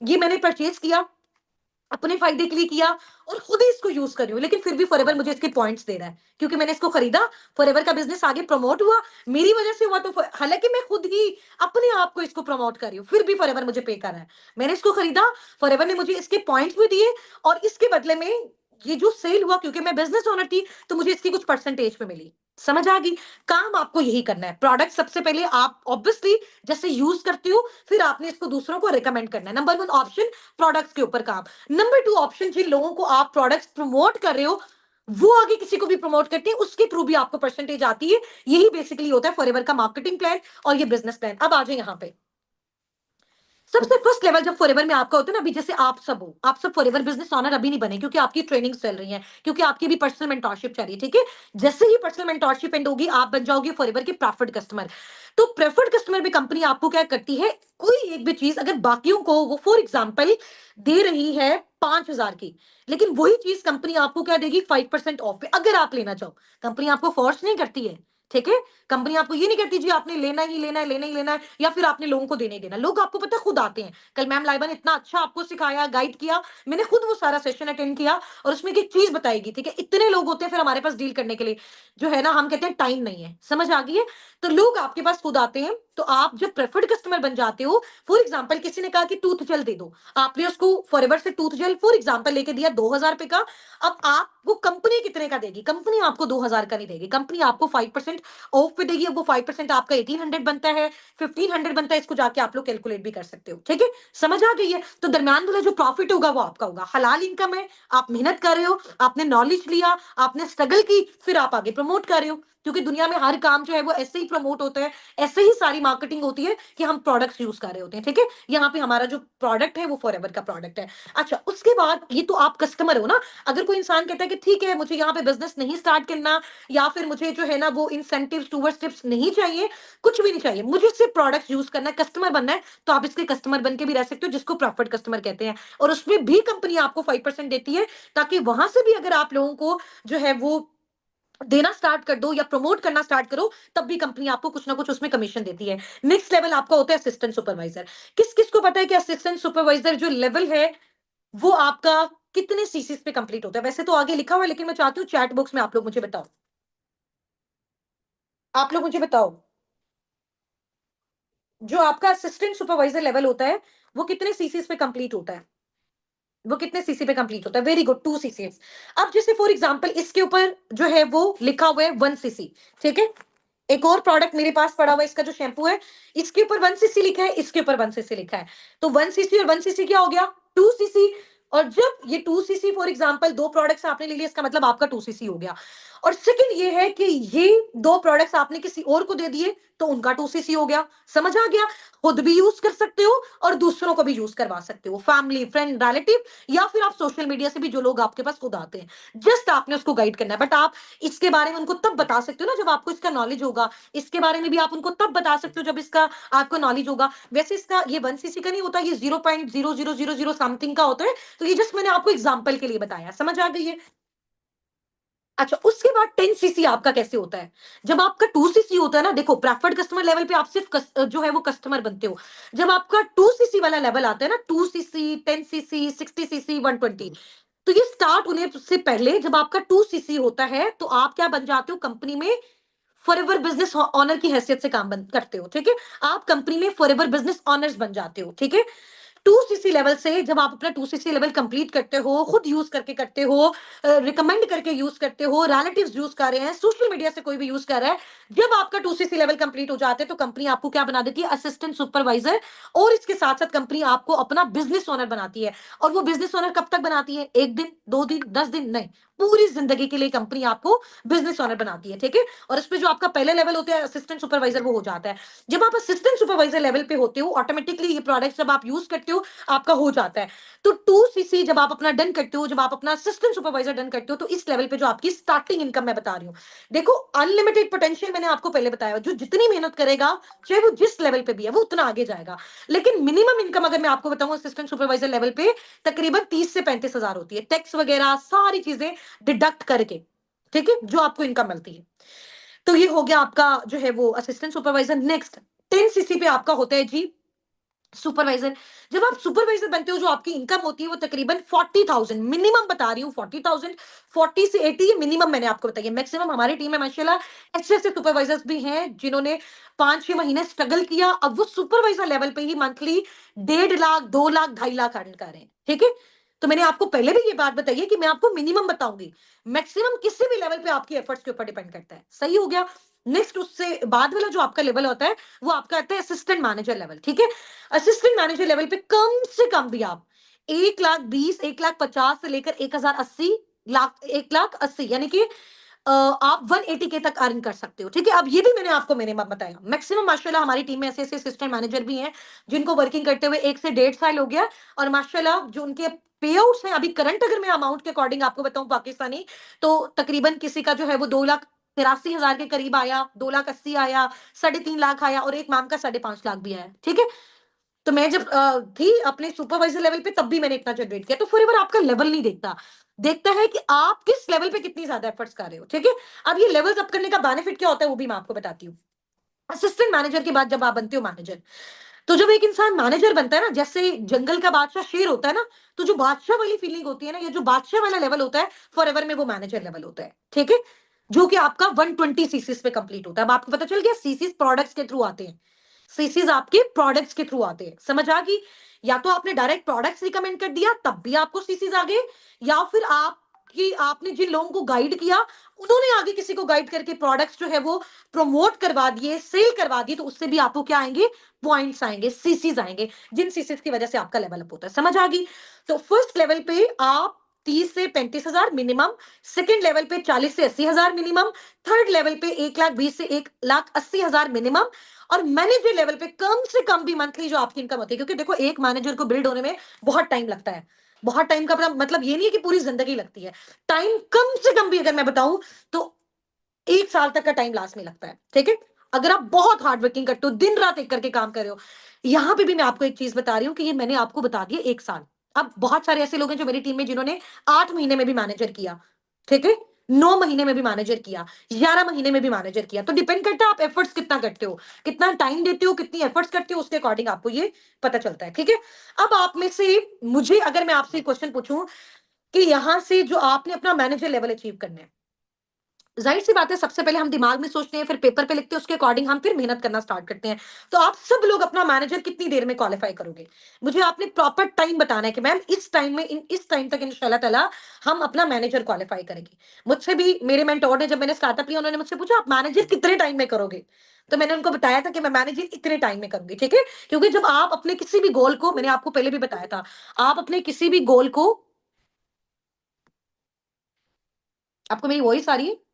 Speaker 1: ये मैंने परचेज किया, अपने फायदे के लिए किया और खुद ही इसको यूज कर रही हूँ, लेकिन फिर भी फॉरएवर मुझे इसके पॉइंट्स दे रहा है क्योंकि मैंने इसको खरीदा। फॉरएवर का बिजनेस आगे प्रमोट हुआ, मेरी वजह से हुआ, तो हालांकि मैं खुद ही अपने आप को इसको प्रमोट कर रही हूँ, फिर भी फॉरएवर मुझे पे कर रहा है। मैंने इसको खरीदा, फॉरएवर ने मुझे इसके पॉइंट्स भी दिए और इसके बदले में ये जो सेल हुआ, क्योंकि मैं बिजनेस ओनर थी, तो मुझे इसकी कुछ परसेंटेज पे मिली। समझ आ गई? काम आपको यही करना है। प्रोडक्ट सबसे पहले आप ऑब्वियसली जैसे यूज करते हो, फिर आपने इसको दूसरों को रिकमेंड करना है। नंबर वन ऑप्शन, प्रोडक्ट्स के ऊपर काम। नंबर टू ऑप्शन, जिन लोगों को आप प्रोडक्ट्स प्रमोट कर रहे हो, वो आगे किसी को भी प्रमोट करते हैं, उसके थ्रू भी आपको परसेंटेज आती है। यही बेसिकली होता है फॉरएवर का मार्केटिंग प्लान और ये बिजनेस प्लान। अब आ जाए यहाँ पे, सबसे फर्स्ट लेवल जब फॉरएवर में आपका होता है ना, अभी जैसे आप सब हो, आप सब फॉरएवर बिजनेस ओनर अभी नहीं बने क्योंकि आपकी ट्रेनिंग चल रही है, क्योंकि आपकी भी पर्सनल मेंटरशिप चल रही है, ठीक है? जैसे ही पर्सनल मेंटरशिप एंड होगी, आप बन जाओगे फॉरएवर के प्रेफर्ड कस्टमर। तो प्रेफर्ड कस्टमर में कंपनी आपको क्या करती है, कोई एक भी चीज अगर बाकियों को वो फॉर एग्जाम्पल दे रही है 5,000 की, लेकिन वही चीज कंपनी आपको क्या देगी, 5% ऑफ पे, अगर आप लेना चाहो। कंपनी आपको फोर्स नहीं करती है, ठीक है? कंपनी आपको ये नहीं कहती जी आपने लेना ही लेना है, लेना ही लेना है, या फिर आपने लोगों को देने ही देना। लोग आपको पता है खुद आते हैं। कल मैम लाइबा ने इतना अच्छा आपको सिखाया, गाइड किया, मैंने खुद वो सारा सेशन अटेंड किया और उसमें एक चीज बताएगी, ठीक है? इतने लोग होते हैं फिर हमारे पास डील करने के लिए, जो है ना, हम कहते हैं टाइम नहीं है। समझ आ गई है? तो लोग आपके पास खुद आते हैं। तो आप जब प्रेफर्ड कस्टमर बन जाते हो, फॉर एग्जाम्पल किसी ने कहा कि टूथ जेल दे दो, आपने उसको फॉरएवर से टूथ जेल फॉर एग्जाम्पल लेके दिया 2,000 रुपए का। अब आपको कंपनी कितने का देगी? कंपनी आपको 2,000 का नहीं देगी, कंपनी आपको 5% ऑफ पे देगी। अब वो 5% आपका 1,800 बनता है, 1,500 बनता है, इसको जाके आप लोग कैलकुलेट भी कर सकते हो, ठीक है? समझ आ गई है? तो दरमियान वाला जो प्रॉफिट होगा वो आपका होगा, हलाल इनकम है। आप मेहनत कर रहे हो, आपने नॉलेज लिया, आपने स्ट्रगल की, फिर आप आगे प्रमोट कर रहे हो, क्योंकि दुनिया में हर काम जो है वो ऐसे ही प्रमोट होता है, ऐसे ही सारी मार्केटिंग होती है कि हम प्रोडक्ट्स यूज कर रहे होते हैं, ठीक है? यहाँ पे हमारा जो प्रोडक्ट है वो फॉरएवर का प्रोडक्ट है। अच्छा, उसके बाद ये तो आप कस्टमर हो ना। अगर कोई इंसान कहता है कि ठीक है मुझे यहाँ पे बिजनेस नहीं स्टार्ट करना, या फिर मुझे जो है ना वो इंसेंटिव्स टूवर्ड्स टिप्स नहीं चाहिए, कुछ भी नहीं चाहिए, मुझे सिर्फ प्रोडक्ट्स यूज करना है, कस्टमर बनना है, तो आप इसके कस्टमर बन के भी रह सकते हो, जिसको प्रॉफिट कस्टमर कहते हैं। और उसमें भी कंपनी आपको 5% देती है, ताकि वहां से भी अगर आप लोगों को जो है वो देना स्टार्ट कर दो या प्रमोट करना स्टार्ट करो, तब भी कंपनी आपको कुछ ना कुछ उसमें कमीशन देती है। नेक्स्ट लेवल आपका होता है असिस्टेंट सुपरवाइजर। किस किस को पता है कि असिस्टेंट सुपरवाइजर जो लेवल है वो आपका कितने सीसीस पे कंप्लीट होता है? वैसे तो आगे लिखा हुआ है, लेकिन मैं चाहती हूँ चैट बॉक्स में आप लोग मुझे बताओ, आप लोग मुझे बताओ, जो आपका असिस्टेंट सुपरवाइजर लेवल होता है वो कितने सीसीस पे कंप्लीट होता है? वो कितने सीसी पे कंप्लीट होता है? Very good, 2 CC. अब जैसे फॉर एग्जांपल इसके ऊपर जो है वो लिखा हुआ है 1 सीसी, ठीक है? एक और प्रोडक्ट मेरे पास पड़ा हुआ है, इसका जो शैम्पू है, इसके ऊपर 1 सीसी लिखा है, इसके ऊपर 1 सीसी लिखा है। तो 1 सीसी और 1 सीसी क्या हो गया? 2 सीसी। और जब ये 2 सीसी फॉर एग्जाम्पल दो प्रोडक्ट्स आपने ले लिए, इसका मतलब आपका 2 सीसी हो गया। और सेकंड ये है कि ये दो प्रोडक्ट्स आपने किसी और को दे दिए, तो उनका 2 सीसी हो गया। समझ आ गया? खुद भी यूज कर सकते हो और दूसरों को भी यूज करवा सकते हो, फैमिली, फ्रेंड, रिलेटिव, या फिर आप सोशल मीडिया से भी, जो लोग आपके पास खुद आते हैं, जस्ट आपने उसको गाइड करना है। बट आप इसके बारे में उनको तब बता सकते हो ना जब आपको इसका नॉलेज होगा। इसके बारे में भी आप उनको तब बता सकते हो जब इसका आपको नॉलेज होगा। वैसे इसका ये 1 सीसी का नहीं होता, ये 0.0000 समथिंग का होता है। तो ये जस्ट मैंने आपको एग्जाम्पल के लिए बताया। समझ आ गई है? अच्छा, उसके बाद 10 सीसी आपका कैसे होता है? जब आपका 2 सीसी होता है ना, देखो प्रेफर्ड कस्टमर लेवल पे आप सिर्फ जो है वो कस्टमर बनते हो। जब आपका 2 सीसी वाला लेवल आता है ना, 2 सीसी, 10 सीसी, 60 सीसी, 120, तो ये स्टार्ट होने से पहले जब आपका 2 सीसी होता है, तो आप क्या बन जाते हो कंपनी में? फॉरएवर बिजनेस ऑनर की हैसियत से काम करते हो, ठीक है? आप कंपनी में फॉरएवर बिजनेस ऑनर्स बन जाते हो, ठीक है? 2 सीसी लेवल से जब आप अपना 2 सीसी लेवल कंप्लीट करते हो, खुद यूज करके करते हो, रिकमेंड करके यूज करते हो, रिलेटिव्स यूज कर रहे हैं, सोशल मीडिया से कोई भी यूज कर रहा है, जब आपका 2 सीसी लेवल कंप्लीट हो जाते हैं, तो कंपनी आपको क्या बना देती है? Assistant supervisor. और इसके साथ साथ कंपनी आपको अपना बिजनेस ओनर बनाती है। और वो बिजनेस ओनर कब तक बनाती है? 1 दिन, 2 दिन, 10 दिन नहीं, पूरी जिंदगी के लिए कंपनी आपको बिजनेस ओनर बनाती है, ठीक है। और इस पे जो आपका पहले लेवल होता है असिस्टेंट सुपरवाइजर, वो हो जाता है। जब आप असिस्टेंट सुपरवाइजर लेवल पे होते हो, ऑटोमेटिकली ये प्रोडक्ट जब आप यूज करते हो आपका हो जाता है। तो 2 सीसी जब आप अपना डन करते हो, जब आप अपना असिस्टेंट सुपरवाइजर डन करते हो, तो इस लेवल पे जो आपकी स्टार्टिंग इनकम मैं बता रही हूँ, देखो अनलिमिटेड पोटेंशियल मैंने आपको पहले बताया, जो जितनी मेहनत करेगा चाहे वो जिस लेवल पे भी है वो उतना आगे जाएगा। लेकिन मिनिमम इनकम अगर मैं आपको बताऊं असिस्टेंट सुपरवाइजर लेवल पे तकरीबन 30 से 35 हजार होती है, टैक्स वगैरह सारी चीजें डिडक्ट करके, ठीक है, जो आपको इनकम मिलती है। तो ये हो गया आपका जो है वो असिस्टेंट सुपरवाइजर। नेक्स्ट 10 सीसी पे आपका होता है जी सुपरवाइजर। जब आप सुपरवाइजर बनते हो, जो आपकी इनकम होती है वो तकरीबन 40,000 मिनिमम बता रही हूँ, 40,000, 40 से 80 मिनिमम मैंने आपको बताइए। मैक्सिमम हमारी टीम में माशाल्लाह ऐसे ऐसे सुपरवाइजर्स भी हैं जिन्होंने 5-6 महीने स्ट्रगल किया, अब वो सुपरवाइजर लेवल पे ही मंथली 1.5 लाख, 2 लाख, 2.5 लाख अर्न कर रहे हैं, ठीक है। तो मैंने आपको पहले भी ये बात बताई है कि मैं आपको मिनिमम बताऊंगी, मैक्सिमम किसी भी लेवल पे आपकी एफर्ट्स के ऊपर डिपेंड करता है, सही हो गया। नेक्स्ट उससे बाद वाला जो आपका लेवल होता है वो आपका आता है असिस्टेंट मैनेजर लेवल, ठीक है। असिस्टेंट मैनेजर लेवल पे कम से कम भी आप 1,20,000, 1,50,000 से लेकर 1,80,000, 1,80,000 यानी कि आप 180 के तक अर्न कर सकते हो, ठीक है। अब ये भी मैंने आपको मिनिमम बताया। मैक्सिमम माशाल्लाह हमारी टीम में ऐसे ऐसे असिस्टेंट मैनेजर भी हैं जिनको वर्किंग करते हुए 1 से 1.5 साल हो गया, और माशाल्लाह जो उनके पे आउट्स हैं अभी करंट, अगर मैं अमाउंट के अकॉर्डिंग आपको बताऊं पाकिस्तानी, तो तकरीबन किसी का जो है वो 2,83,000 के करीब आया, 2,80,000 आया, 3.5 लाख आया, और एक मैम का 5.5 लाख भी आया, ठीक है। तो मैं जब थी अपने सुपरवाइजर लेवल पे तब भी मैंने इतना जनरेट किया। तो फॉरएवर आपका लेवल नहीं देखता, देखता है कि आप किस लेवल पे कितनी ज्यादा एफर्ट्स कर रहे हो, ठीक है। अब ये लेवल्स अप करने का बेनिफिट क्या होता है वो भी मैं आपको बताती हूँ। असिस्टेंट मैनेजर के बाद जब आप बनते हो मैनेजर, तो जब एक इंसान मैनेजर बनता है ना, जैसे जंगल का बादशाह शेर होता है ना, तो जो बादशाह वाली फीलिंग होती है ना, ये जो बादशाह वाला लेवल होता है फॉरएवर में, वो मैनेजर लेवल होता है, ठीक है। जो कि आपका 120 सीसीस पे कंप्लीट होता है। अब आपको पता चल गया सीसीस प्रोडक्ट्स के थ्रू आते हैं, सीसीज आपके प्रोडक्ट्स के थ्रू आते हैं, समझ आ गई। या तो आपने डायरेक्ट प्रोडक्ट्स रिकमेंड कर दिया तब भी आपको सीसीज आ गए, या फिर आपने जिन लोगों को गाइड किया उन्होंने आगे किसी को गाइड करके प्रोडक्ट्स जो है वो प्रमोट करवा दिए, सेल करवा दिए, तो उससे भी आपको क्या आएंगे, पॉइंट्स आएंगे, सीसीज आएंगे, जिन सीसीज की वजह से आपका लेवल अप होता है, समझ आ गई। तो फर्स्ट लेवल पे आप 30 से 35 हजार मिनिमम, सेकेंड लेवल पे 40 से 80 हजार मिनिमम, थर्ड लेवल पे 1,20,000 से 1,80,000 मिनिमम, और मैनेजर लेवल पे कम से कम भी मंथली जो आपकी इनकम होती है, क्योंकि देखो एक मैनेजर को बिल्ड होने में बहुत टाइम लगता है, बहुत टाइम का मतलब ये नहीं है कि पूरी जिंदगी लगती है, टाइम कम से कम भी अगर मैं बताऊं तो 1 साल तक का टाइम लास्ट में लगता है, ठीक है। अगर आप बहुत हार्ड वर्किंग करते हो, दिन रात एक करके काम कर रहे हो, यहां पे भी मैं आपको एक चीज बता रही हूँ कि ये मैंने आपको बता दिया 1 साल। अब बहुत सारे ऐसे लोग हैं जो मेरी टीम में जिन्होंने 8 महीने में भी मैनेजर किया, ठीक है, 9 महीने में भी मैनेजर किया, 11 महीने में भी मैनेजर किया। तो डिपेंड करता है आप एफर्ट्स कितना करते हो, कितना टाइम देते हो, कितनी एफर्ट्स करते हो, उसके अकॉर्डिंग आपको ये पता चलता है, ठीक है। अब आप में से मुझे अगर मैं आपसे क्वेश्चन पूछूं कि यहां से जो आपने अपना मैनेजर लेवल अचीव करना है, जाहिर सी बात है सबसे पहले हम दिमाग में सोचते हैं, फिर पेपर पे लिखते हैं, उसके अकॉर्डिंग हम फिर मेहनत करना स्टार्ट करते हैं। तो आप सब लोग अपना मैनेजर कितनी देर में क्वालिफाई करोगे, मुझे आपने प्रॉपर टाइम बताना है कि मैम इस टाइम में इस टाइम तक इंशाल्लाह ताला हम अपना मैनेजर क्वालिफाई करेंगे। मुझसे भी मेरे मेंटोर ने, जब मैंने स्टार्टअप लिया, उन्होंने मुझसे पूछा आप मैनेजर कितने टाइम में करोगे, तो मैंने उनको बताया था कि मैं मैनेजर इतने टाइम में करूंगी, ठीक है। क्योंकि जब आप अपने किसी भी गोल को, मैंने आपको पहले भी बताया था, आप अपने किसी भी गोल को, आपको मेरी वॉइस आ रही है,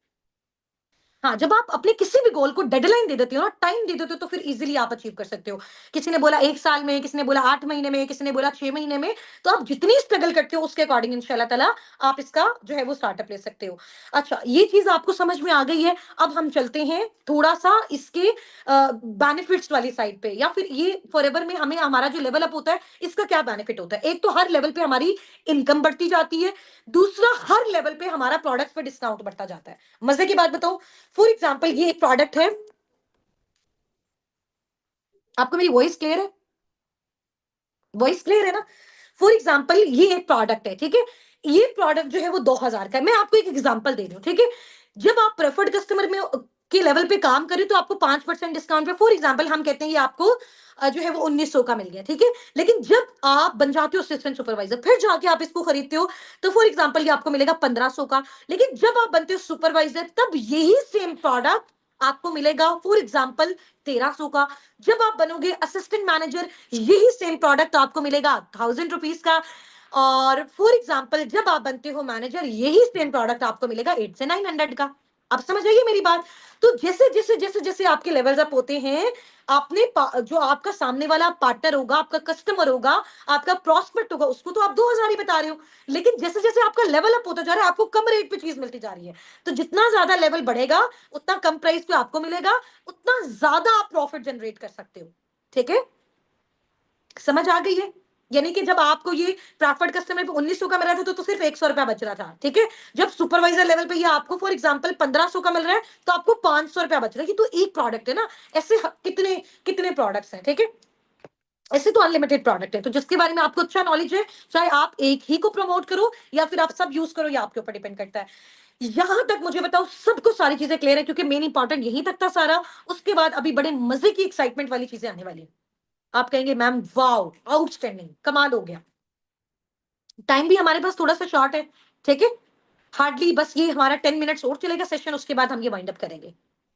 Speaker 1: हाँ, जब आप अपने किसी भी गोल को डेडलाइन दे देते हो ना, टाइम दे देते हो, तो फिर इजीली आप अचीव कर सकते हो। किसी ने बोला 1 साल में, किसी ने बोला 8 महीने में, किसी ने बोला 6 महीने में, तो आप जितनी स्ट्रगल करते हो उसके अकॉर्डिंग इंशाल्लाह ताला आप इसका जो है वो स्टार्टअप ले सकते हो। अच्छा, ये चीज आपको समझ में आ गई है। अब हम चलते हैं थोड़ा सा इसके बेनिफिट्स वाली साइड पे, या फिर ये फॉरएवर में हमें हमारा जो लेवल अप होता है इसका क्या बेनिफिट होता है। एक तो हर लेवल पे हमारी इनकम बढ़ती जाती है, दूसरा हर लेवल पे हमारा प्रोडक्ट पे डिस्काउंट बढ़ता जाता है। मजे की बात बताऊं, फॉर एग्जाम्पल ये एक प्रोडक्ट है, आपको मेरी वॉइस क्लियर है, वॉइस क्लियर है ना। फॉर एग्जाम्पल ये एक प्रोडक्ट है, ठीक है, ये प्रोडक्ट जो है वो 2,000 का है। मैं आपको एक एग्जाम्पल दे रही हूँ, ठीक है। जब आप प्रेफर्ड कस्टमर में के लेवल पे काम करें तो आपको 5% डिस्काउंट पे, फॉर एग्जाम्पल हम कहते हैं ये आपको जो है वो 1,900 का मिल गया, ठीक है। लेकिन जब आप बन जाते हो असिस्टेंट सुपरवाइजर, फिर जाके आप इसको खरीदते हो, तो फॉर एग्जाम्पल ये आपको मिलेगा 1,500 का। लेकिन जब आप बनते हो सुपरवाइजर, तब यही सेम प्रोडक्ट आपको मिलेगा फॉर एग्जाम्पल 1,300 का। जब आप बनोगे असिस्टेंट मैनेजर, यही सेम प्रोडक्ट आपको मिलेगा 1,000 रुपीज का। और फॉर एग्जाम्पल जब आप बनते हो मैनेजर, यही सेम प्रोडक्ट आपको मिलेगा 8 से 900 का। आप समझ आइए मेरी बात। तो जैसे जैसे जैसे जैसे आपके लेवल्स अप होते हैं, आपने जो आपका सामने वाला पार्टनर होगा, आपका कस्टमर होगा, आपका प्रॉस्पेक्ट होगा, उसको तो आप 2000 ही बता रहे हो, लेकिन जैसे जैसे आपका लेवल अप होता जा रहा है, आपको कम रेट पे चीज मिलती जा रही है। तो जितना ज्यादा लेवल बढ़ेगा, उतना कम प्राइस पे आपको मिलेगा, उतना ज्यादा आप प्रॉफिट जनरेट कर सकते हो। ठीक है, समझ आ गई है? यानी कि जब आपको ये प्रॉफिट कस्टमर पे 1900 का मिल रहा था, तो सिर्फ 100 रुपया बच रहा था। ठीक है, जब सुपरवाइजर लेवल पे ये आपको फॉर एग्जांपल 1500 का मिल रहा है, तो आपको 500 रुपया बच रहा है। ये तो एक प्रोडक्ट है ना, ऐसे कितने कितने प्रोडक्ट्स हैं। ठीक है, ऐसे तो अनलिमिटेड प्रोडक्ट है। तो जिसके बारे में आपको अच्छा नॉलेज है, चाहे आप एक ही को प्रमोट करो या फिर आप सब यूज करो, ये आपके ऊपर डिपेंड करता है। यहां तक मुझे बताओ सबको सारी चीजें क्लियर है, क्योंकि मेन इंपॉर्टेंट यहीं तक था सारा। उसके बाद अभी बड़े मजे की एक्साइटमेंट वाली चीजें आने वाली है। आप कहेंगे मैम वाओ आउटस्टैंडिंग, कमाल हो गया। टाइम भी हमारे पास थोड़ा सा शॉर्ट है। ठीक है, हार्डली बस ये हमारा 10 मिनट्स और चलेगा सेशन, उसके बाद हम ये वाइंड अप करेंगे।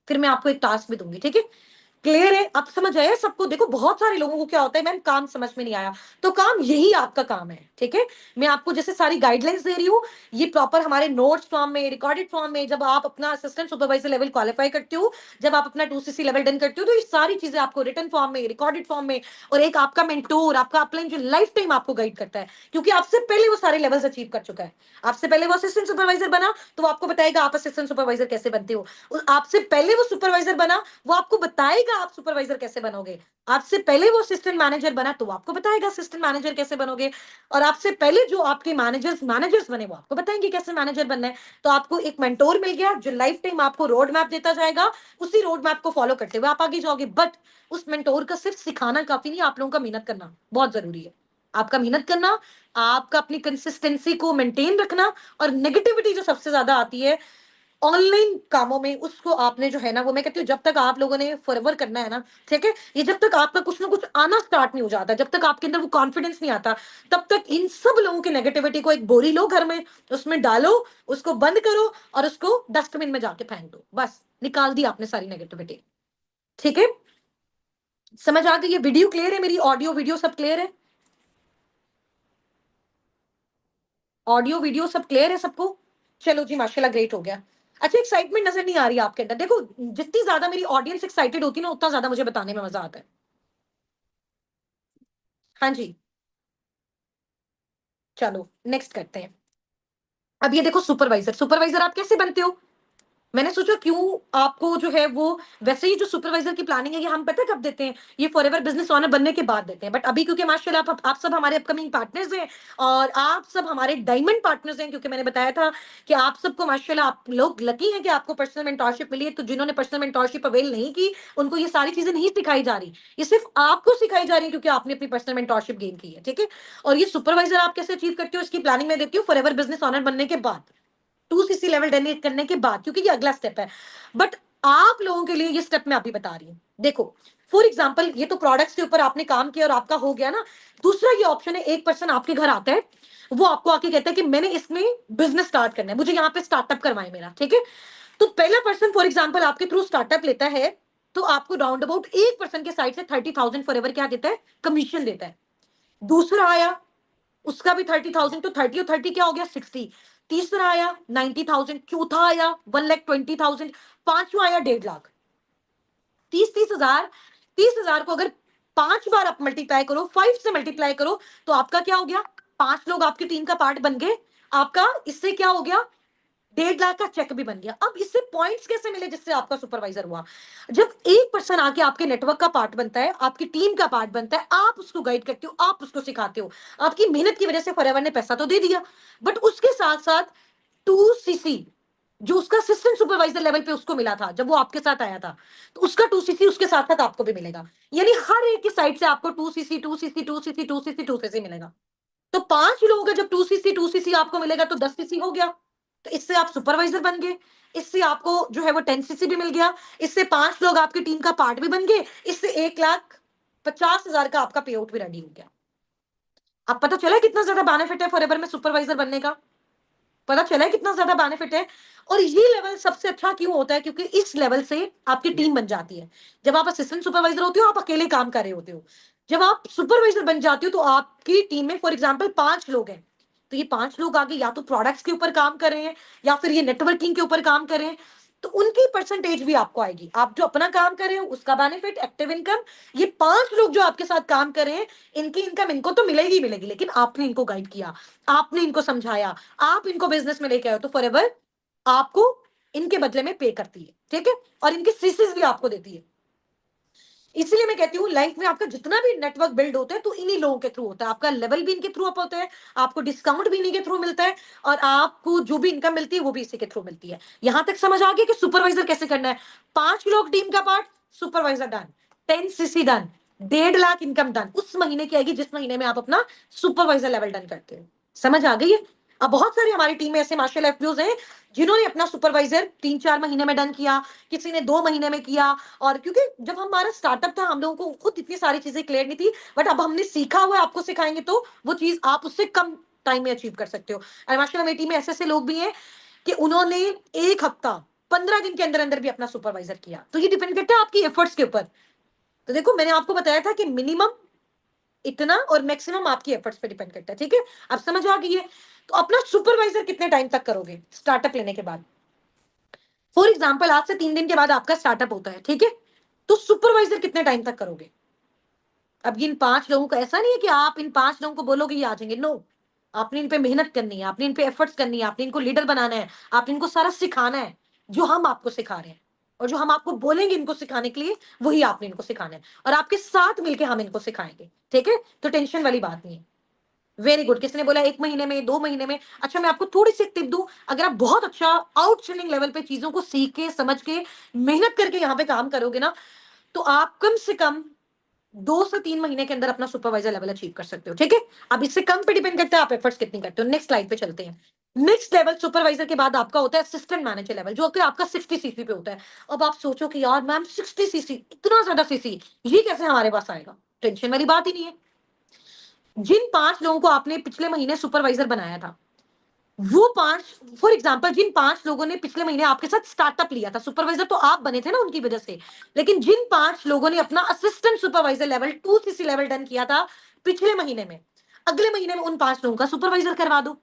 Speaker 1: फिर मैं आपको एक टास्क भी दूंगी। ठीक है, क्लियर है? आप समझ आए सबको? देखो बहुत सारे लोगों को क्या होता है, मैम काम समझ में नहीं आया, तो काम यही आपका काम है। ठीक है, मैं आपको जैसे सारी गाइडलाइंस दे रही हूँ, ये प्रॉपर हमारे नोट्स फॉर्म में, रिकॉर्डेड फॉर्म में, जब आप अपना असिस्टेंट सुपरवाइजर लेवल क्वालिफाई करते हो, जब आप अपना 2cc लेवल डन करते हो, तो ये सारी चीजें आपको रिटन फॉर्म में, रिकॉर्डेड फॉर्म में, और एक आपका मेंटोर, आपका अपलाइन जो लाइफ टाइम आपको गाइड करता है, क्योंकि आपसे पहले वो सारे लेवल्स अचीव कर चुका है। आपसे पहले वो असिस्टेंट सुपरवाइजर बना, तो वो आपको बताएगा आप असिस्टेंट सुपरवाइजर कैसे बनते हो। आपसे पहले वो सुपरवाइजर बना, वो आपको बताएगा आप सुपरवाइजर कैसे बनोगे। आपसे पहले वो असिस्टेंट मैनेजर बना, तो वो आपको बताएगा असिस्टेंट मैनेजर कैसे बनोगे। और आपसे पहले जो आपके मैनेजर्स मैनेजर्स बने, वो आपको बताएंगे कैसे मैनेजर बनना है। तो आपको एक मेंटोर मिल गया, जो लाइफ टाइम आपको रोड मैप देता जाएगा। उसी रोड मैप को फॉलो करते हुए आप आगे जाओगे। बट उस मेंटोर का सिर्फ सिखाना काफी नहीं, आप लोगों का मेहनत करना बहुत जरूरी है। आपका मेहनत करना, आपका अपनी कंसिस्टेंसी को मेंटेन रखना, और नेगेटिविटी जो सबसे ज्यादा आती है ऑनलाइन कामों में, उसको आपने जो है ना, वो मैं कहती हूँ जब तक आप लोगों ने फॉरएवर करना है ना, ठीक है, ये जब तक आपका कुछ ना कुछ आना स्टार्ट नहीं हो जाता, जब तक आपके अंदर वो कॉन्फिडेंस नहीं आता, तब तक इन सब लोगों की नेगेटिविटी को एक बोरी लो घर में, उसमें डालो, उसको बंद करो, और उसको डस्टबिन में जाके फेंक दो। बस निकाल दी आपने सारी नेगेटिविटी। ठीक है, समझ आ गई? ये वीडियो क्लियर है? मेरी ऑडियो वीडियो सब क्लियर है? ऑडियो वीडियो सब क्लियर है सबको? चलो जी माशाल्लाह, ग्रेट हो गया। अच्छा, एक्साइटमेंट नजर नहीं आ रही आपके अंदर? देखो, जितनी ज्यादा मेरी ऑडियंस एक्साइटेड होती है ना, उतना ज्यादा मुझे बताने में मजा आता है। हाँ जी, चलो नेक्स्ट करते हैं। अब ये देखो, सुपरवाइजर, सुपरवाइजर आप कैसे बनते हो? मैंने सोचा क्यों आपको जो है वो, वैसे ही जो सुपरवाइजर की प्लानिंग है, ये हम पता कब देते हैं? ये फॉरएवर बिजनेस ओनर बनने के बाद देते हैं। बट अभी क्योंकि माशाल्लाह आप सब हमारे अपकमिंग पार्टनर्स हैं, और आप सब हमारे डायमंड पार्टनर्स हैं, क्योंकि मैंने बताया था कि आप सबको माशाल्लाह, आप लोग लकी हैं कि आपको पर्सनल मेंटोरशिप मिली है। तो जिन्होंने पर्सनल मेंटोरशिप अवेल नहीं की, उनको ये सारी चीजें नहीं सिखाई जा रही, ये सिर्फ आपको सिखाई जा रही है, क्योंकि आपने अपनी पर्सनल मेंटोरशिप गेन की है। ठीक है, और ये सुपरवाइजर आप कैसे अचीव करते हो, इसकी प्लानिंग मैं देती हूँ फॉरएवर बिजनेस ओनर बनने के बाद, 2cc लेवल डोनेट करने के बाद, क्योंकि ये अगला स्टेप है। बट आप लोगों के लिए ये स्टेप मैं अभी बता रही हूँ। देखो, फॉर एग्जाम्पल ये तो प्रोडक्ट्स के ऊपर आपने काम किया और आपका हो गया ना। दूसरा ये ऑप्शन है, एक पर्सन आपके घर आता है, वो आपको आके कहता है कि मैंने इसमें बिजनेस स्टार्ट करना है, मुझे यहाँ पे स्टार्टअप करवाए मेरा। ठीक है, तो पहला पर्सन फॉर एग्जाम्पल आपके थ्रू स्टार्टअप लेता है, तो आपको राउंड अबाउट एक पर्सन के साइड से 30,000 फॉर एवर क्या देता है, कमीशन देता है। दूसरा आया, उसका भी 30,000, तो 30 और 30 क्या हो गया, 60। तीसरा आया 90,000, चौथा आया 1,20,000, पांचवा आया 1.5 लाख। 30,000 30,000 को अगर 5 बार आप मल्टीप्लाई करो, 5 से मल्टीप्लाई करो, तो आपका क्या हो गया, 5 लोग आपकी टीम का पार्ट बन गए। आपका इससे क्या हो गया, 1.5 लाख का चेक भी बन गया। अब इससे पॉइंट्स कैसे मिले जिससे आपका सुपरवाइजर हुआ? जब एक पर्सन आके आपके नेटवर्क का पार्ट बनता है, आपकी टीम का पार्ट बनता है, आप उसको गाइड करते हो, आप उसको सिखाते हो, आपकी मेहनत की वजह से फॉरएवर ने पैसा तो दे दिया, बट उसके साथ साथ 2cc जो उसका असिस्टेंट सुपरवाइजर लेवल पे उसको मिला था जब वो आपके साथ आया था, तो उसका 2cc उसके साथ साथ आपको भी मिलेगा। यानी हर एक की साइड से आपको 2cc 2cc 2cc 2cc 2cc मिलेगा। तो 5 लोगों का जब 2cc आपको मिलेगा, तो 10cc हो गया। तो इससे आप सुपरवाइजर बन गए, इससे आपको जो है वो 10cc भी मिल गया, इससे 5 लोग आपकी टीम का पार्ट भी बन गए, इससे 1,50,000 का आपका पे आउट भी रेडी हो गया। अब पता चला कितना ज्यादा बेनिफिट है फॉरएवर में सुपरवाइजर बनने का? पता चला है कितना ज्यादा बेनिफिट है? और ये लेवल सबसे अच्छा क्यों होता है, क्योंकि इस लेवल से आपकी टीम बन जाती है। जब आप असिस्टेंट सुपरवाइजर होते हो, आप अकेले काम कर रहे होते हो। जब आप सुपरवाइजर बन जाते हो तो आपकी टीम में फॉर एग्जांपल 5 लोग हैं, तो ये 5 लोग आगे या तो प्रोडक्ट्स के ऊपर काम कर रहे हैं या फिर ये नेटवर्किंग के ऊपर काम कर रहे हैं, तो उनकी परसेंटेज भी आपको आएगी। आप जो अपना काम कर रहे हो उसका बेनिफिट, एक्टिव इनकम, ये 5 लोग जो आपके साथ काम कर रहे हैं इनकी इनकम इनको तो मिलेगी मिलेगी, लेकिन आपने इनको गाइड किया, आपने इनको समझाया, आप इनको बिजनेस में लेके आए हो, तो फॉरएवर आपको इनके बदले में पे करती है, ठीक है, और इनके सीसीस भी आपको देती है। इसलिए मैं कहती हूँ लाइफ में आपका जितना भी नेटवर्क बिल्ड होता है तो इन्हीं लोगों के थ्रू होता है, आपका लेवल भी इनके थ्रू अप होता है, आपको डिस्काउंट भी इन्हीं के थ्रू मिलता है, और आपको जो भी इनकम मिलती है वो भी इसी के थ्रू मिलती है। यहां तक समझ आ गया कि सुपरवाइजर कैसे करना है। 5 लोग टीम का part, supervisor done, 10 CC done, 1.5 lakh income done, उस महीने की आएगी जिस महीने में आप अपना सुपरवाइजर लेवल डन करते हो। समझ आ गई है। अब बहुत सारे हमारी टीम में ऐसे मार्शल एफपीओज हैं जिन्होंने अपना सुपरवाइजर 3-4 महीने में डन किया, किसी ने 2 महीने में किया। और क्योंकि जब हमारा स्टार्टअप था हम लोगों को खुद इतनी सारी चीजें क्लियर नहीं थी, बट अब हमने सीखा हुआ है, आपको सिखाएंगे तो वो चीज आप उससे कम टाइम में अचीव कर सकते हो। और माशाल्लाह मेरी टीम में ऐसे ऐसे लोग भी हैं कि उन्होंने 1 हफ्ता 15 दिन के अंदर अंदर भी अपना सुपरवाइजर किया। तो ये डिपेंड करता है आपकी एफर्ट्स के ऊपर। तो देखो मैंने आपको बताया था कि मिनिमम इतना और मैक्सिमम आपकी एफर्ट्स पे डिपेंड करता है, ठीक है। अब समझ आ गई है। तो अपना सुपरवाइजर कितने टाइम तक करोगे स्टार्टअप लेने के बाद? फॉर एग्जाम्पल आज से 3 दिन के बाद आपका स्टार्टअप होता है, ठीक है, तो सुपरवाइजर कितने टाइम तक करोगे? अब इन 5 लोगों को ऐसा नहीं है कि आप इन 5 लोगों को बोलोगे ये आ जाएंगे, नो। आपने इन पे मेहनत करनी है, आपने इन पे एफर्ट्स करनी है, आपने इनको लीडर बनाना है, आपने इनको सारा सिखाना है जो हम आपको सिखा रहे हैं, और जो हम आपको बोलेंगे इनको सिखाने के लिए वही आपने इनको सिखाना है, और आपके साथ मिलकर हम इनको सिखाएंगे, ठीक है। तो टेंशन वाली बात नहीं है। Very good. किसने बोला 1 महीने में, 2 महीने में? अच्छा मैं आपको थोड़ी सी टिप दूं, अगर आप बहुत अच्छा आउटस्टैंडिंग लेवल पे चीजों को सीख के समझ के मेहनत करके यहाँ पे काम करोगे ना, तो आप कम से कम 2 से 3 महीने के अंदर अपना सुपरवाइजर लेवल अचीव कर सकते हो, ठीक है। अब इससे कम पे डिपेंड करता है आप एफर्ट्स कितनी करते हो। नेक्स्ट स्लाइड पे चलते हैं। नेक्स्ट लेवल सुपरवाइजर के बाद आपका होता है असिस्टेंट मैनेजर लेवल, जो कि आपका 60 सीसी पे होता है। अब आप सोचो कि यार मैम 60 सीसी, इतना ज्यादा सीसी, ये कैसे हमारे पास आएगा? टेंशन वाली बात ही नहीं है। जिन 5 लोगों को आपने पिछले महीने सुपरवाइजर बनाया था, वो 5, फॉर एग्जाम्पल जिन 5 लोगों ने पिछले महीने आपके साथ स्टार्टअप लिया था, सुपरवाइजर तो आप बने थे ना उनकी वजह से, लेकिन जिन 5 लोगों ने अपना assistant supervisor level 2 CC level done किया था पिछले महीने में, अगले महीने में उन 5 लोगों का सुपरवाइजर करवा दो।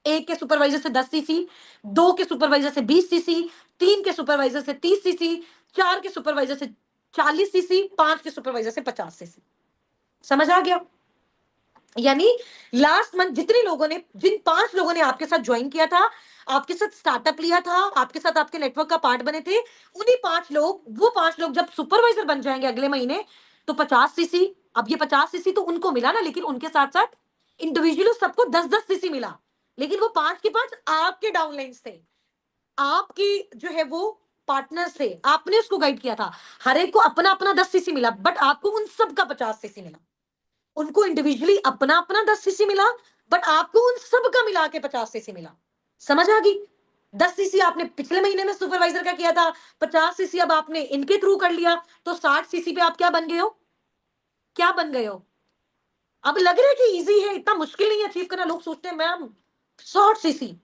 Speaker 1: एक के सुपरवाइजर से 10 सीसी, 2 के सुपरवाइजर से 20 सीसी, 3 के सुपरवाइजर से 30 सीसी, 4 के सुपरवाइजर से 40 सीसी, 5 के सुपरवाइजर से 50 सीसी। समझ आ गया? यानी लास्ट मंथ जितने लोगों ने, जिन 5 लोगों ने आपके साथ ज्वाइन किया था, आपके साथ स्टार्टअप लिया था, आपके साथ आपके नेटवर्क का पार्ट बने थे, उन्हीं 5 लोग, वो 5 लोग जब सुपरवाइजर बन जाएंगे अगले महीने, तो 50 सीसी। अब ये 50 सीसी तो उनको मिला ना, लेकिन उनके साथ साथ इंडिविजुअली सबको 10-10 सीसी मिला, लेकिन वो 5 के 5 आपके डाउनलाइंस थे, आपकी जो है वो पार्टनर्स थे, आपने उसको गाइड किया था। हर एक को अपना अपना 10 सीसी मिला, बट आपको उन सबका 50 सीसी मिला। उनको इंडिविजुअली अपना अपना 10 सीसी मिला, बट आपको उन सब का मिला के 50 सीसी मिला। समझ आ गई? 10 सीसी आपने पिछले महीने में सुपरवाइजर का किया था, 50 सीसी अब आपने इनके थ्रू कर लिया, तो 60 सीसी पे आप क्या बन गए हो? क्या बन गए हो? अब लग रहा है कि इजी है, इतना मुश्किल नहीं है अचीव करना। लोग सोचते हैं मैम 60 सीसी,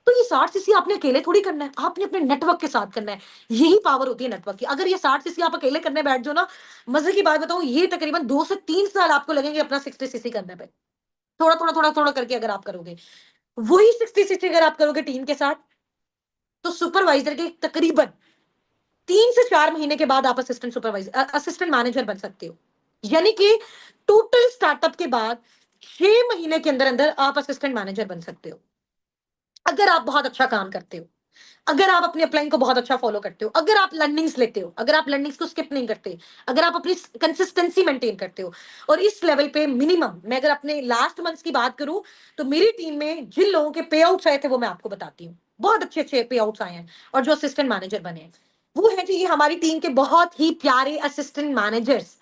Speaker 1: तो ये 60 सीसी आपने अकेले थोड़ी करना है, आपने अपने नेटवर्क के साथ करना है। यही पावर होती है नेटवर्क की। अगर ये 60 सीसी आप अकेले करने बैठ जाओ ना, मजे की बात बताऊं, ये तकरीबन 2 से 3 साल आपको लगेंगे अपना 60 सीसी करने पे। थोड़ा थोड़ा थोड़ा थोड़ा करके अगर आप करोगे, वही 60-60 अगर आप करोगे टीम के साथ, तो सुपरवाइजर के तकरीबन 3 से 4 महीने के बाद आप असिस्टेंट मैनेजर बन सकते हो। यानी कि टोटल स्टार्टअप के बाद 6 महीने के अंदर अंदर आप असिस्टेंट मैनेजर बन सकते हो, अगर आप बहुत अच्छा काम करते हो, अगर आप अपने अपलाइन को बहुत अच्छा फॉलो करते हो, अगर आप लर्निंग्स लेते हो, अगर आप लर्निंग्स को स्किप नहीं करते, अगर आप अपनी कंसिस्टेंसी मेंटेन करते हो। और इस लेवल पे मिनिमम, मैं अगर अपने लास्ट मंथ्स की बात करूं, तो मेरी टीम में जिन लोगों के पे आउट्स आए थे वो मैं आपको बताती हूँ। बहुत अच्छे अच्छे पे आउट्स आए हैं, और जो असिस्टेंट मैनेजर बने हैं वो है जी ये हमारी टीम के बहुत ही प्यारे असिस्टेंट मैनेजर्स।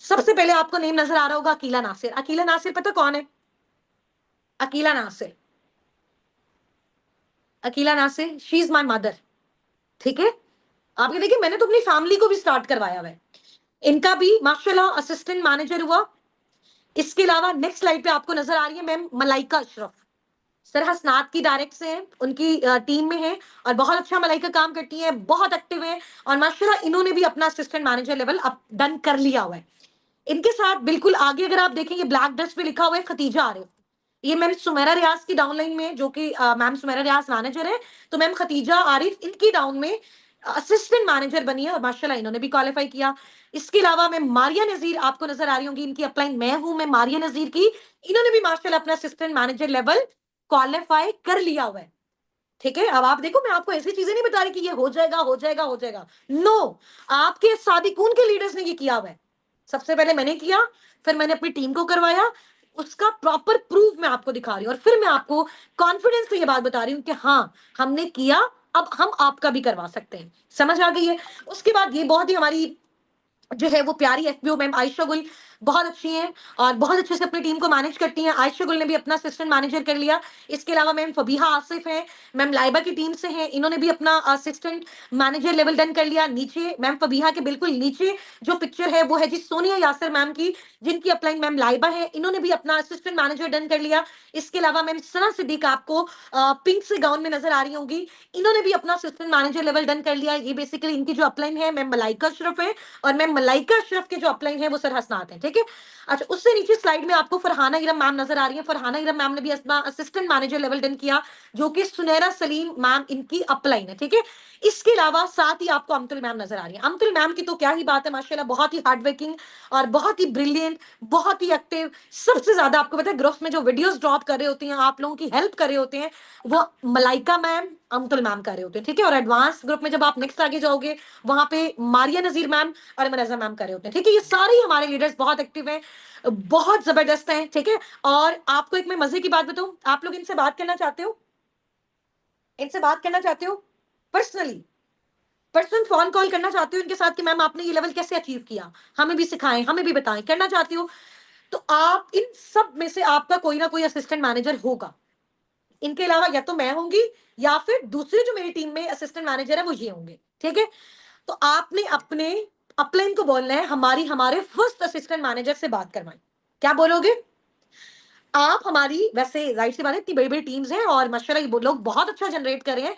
Speaker 1: सबसे पहले आपको नेम नजर आ रहा होगा अकीला नासिर। अकीला नासिर पता कौन है? Akila Nasir, Akila Nasir she is my mother, ठीक है। आप ये देखिए, मैंने तो अपनी फैमिली को भी स्टार्ट करवाया हुआ है। इनका भी माशाल्लाह असिस्टेंट मैनेजर हुआ। इसके अलावा नेक्स्ट स्लाइड पे आपको नजर आ रही है मैम मलाइका अशरफ, सर हसनात की डायरेक्ट से हैं, उनकी टीम में है, और बहुत अच्छा मलाइका काम करती है, बहुत एक्टिव है, और माशाल्लाह इन्होंने भी अपना assistant manager level up done कर लिया हुआ है। इनके साथ बिल्कुल आगे अगर आप देखेंगे ब्लैक ड्रेस पे लिखा हुआ है खतीजा आरिफ। ये मैम सुमेरा रियाज की डाउनलाइन में, जो कि मैम सुमेरा रियाज मैनेजर है, तो मैम खतीजा आरिफ इनकी डाउन में असिस्टेंट मैनेजर बनी है और माशाल्लाह इन्होंने भी क्वालिफाई किया। इसके अलावा मैम मारिया नजीर आपको नजर आ रही होंगी, इनकी अपलाइन मैं हूं, मैं मारिया नजीर की, इन्होंने भी माशाल्लाह अपना असिस्टेंट मैनेजर लेवल क्वालिफाई कर लिया हुआ है। ठीक है, अब आप देखो मैं आपको ऐसी चीजें नहीं बता रही कि ये हो जाएगा हो जाएगा हो जाएगा, नो, आपके साबिकून के लीडर्स ने ये किया हुआ है। सबसे पहले मैंने किया, फिर मैंने अपनी टीम को करवाया, उसका प्रॉपर प्रूफ मैं आपको दिखा रही हूँ, और फिर मैं आपको कॉन्फिडेंस से ये बात बता रही हूँ कि हाँ हमने किया, अब हम आपका भी करवा सकते हैं। समझ आ गई है? उसके बाद ये बहुत ही हमारी जो है वो प्यारी एफपीओ मैम आयशा गुल बहुत अच्छी हैं और बहुत अच्छे से अपनी टीम को मैनेज करती हैं। आयशा गुल ने भी अपना असिस्टेंट मैनेजर कर लिया। इसके अलावा मैम फबीहा आसिफ हैं, मैम लाइबा की टीम से हैं, इन्होंने भी अपना असिस्टेंट मैनेजर लेवल डन कर लिया। नीचे मैम फबीहा के बिल्कुल नीचे जो पिक्चर है वो है जी सोनिया यासर मैम की, जिनकी अपलाइन मैम लाइबा है, इन्होंने भी अपना असिस्टेंट मैनेजर डन कर लिया। इसके अलावा मैम सना सिद्दीक आपको पिंक से गाउन में नजर आ रही होंगी, इन्होंने भी अपना असिस्टेंट मैनेजर लेवल डन कर लिया। ये बेसिकली इनकी जो अपलाइन है मैम मलाइका अशरफ है, और मैम मलाइका अशरफ के जो अपलाइन है वो सर हसनात है। ठीक है, अच्छा उससे नीचे स्लाइड में आपको फरहाना इरम मैम नजर आ रही है। फरहाना इरम मैम ने भी अपना असिस्टेंट मैनेजर लेवल डन किया, जो कि सुनैरा सलीम मैम इनकी अपलाइन है। ठीक है, इसके अलावा साथ ही आपको अमतुल मैम नजर आ रही है। अमतुल मैम की तो क्या ही बात है, माशाल्लाह बहुत ही हार्ड वर्किंग और बहुत ही ब्रिलियंट, बहुत ही एक्टिव। सबसे ज्यादा आपको पता है ग्रुप्स में जो वीडियोस ड्रॉप कर रहे होते हैं, आप लोगों की हेल्प कर रहे होते हैं, वो मलाइका मैम अमतुल मैम कर रहे होते हैं। ठीक है, और एडवांस ग्रुप में जब आप नेक्स्ट आगे जाओगे वहां पे मारिया नजीर मैम और मनजा मैम कर रहे होते हैं। ठीक है, ये सारे हमारे लीडर्स बहुत एक्टिव हैं, बहुत जबरदस्त हैं। ठीक है, और आपको एक मैं मजे की बात बताऊं, आप लोग इनसे बात करना चाहते हो, इनसे बात करना चाहते हो पर्सनली, पर्सनल फोन कॉल करना चाहते हो इनके साथ कि मैम आपने ये लेवल कैसे अचीव किया, हमें भी सिखाएं, हमें भी बताएं, करना चाहती हो, तो आप इन सब में से आपका कोई ना कोई असिस्टेंट मैनेजर होगा। इनके अलावा या तो मैं होंगी या फिर दूसरे जो मेरी टीम में असिस्टेंट मैनेजर है वो ये होंगे। ठीक है, तो आपने अपने अपलाइन को बोलना है हमारी हमारे फर्स्ट असिस्टेंट मैनेजर से बात करवाएं। क्या बोलोगे आप? हमारी वैसे जाहिर सी बात है इतनी बड़ी बड़ी टीम्स हैं और माशाल्लाह ये लोग बहुत अच्छा जनरेट कर रहे हैं,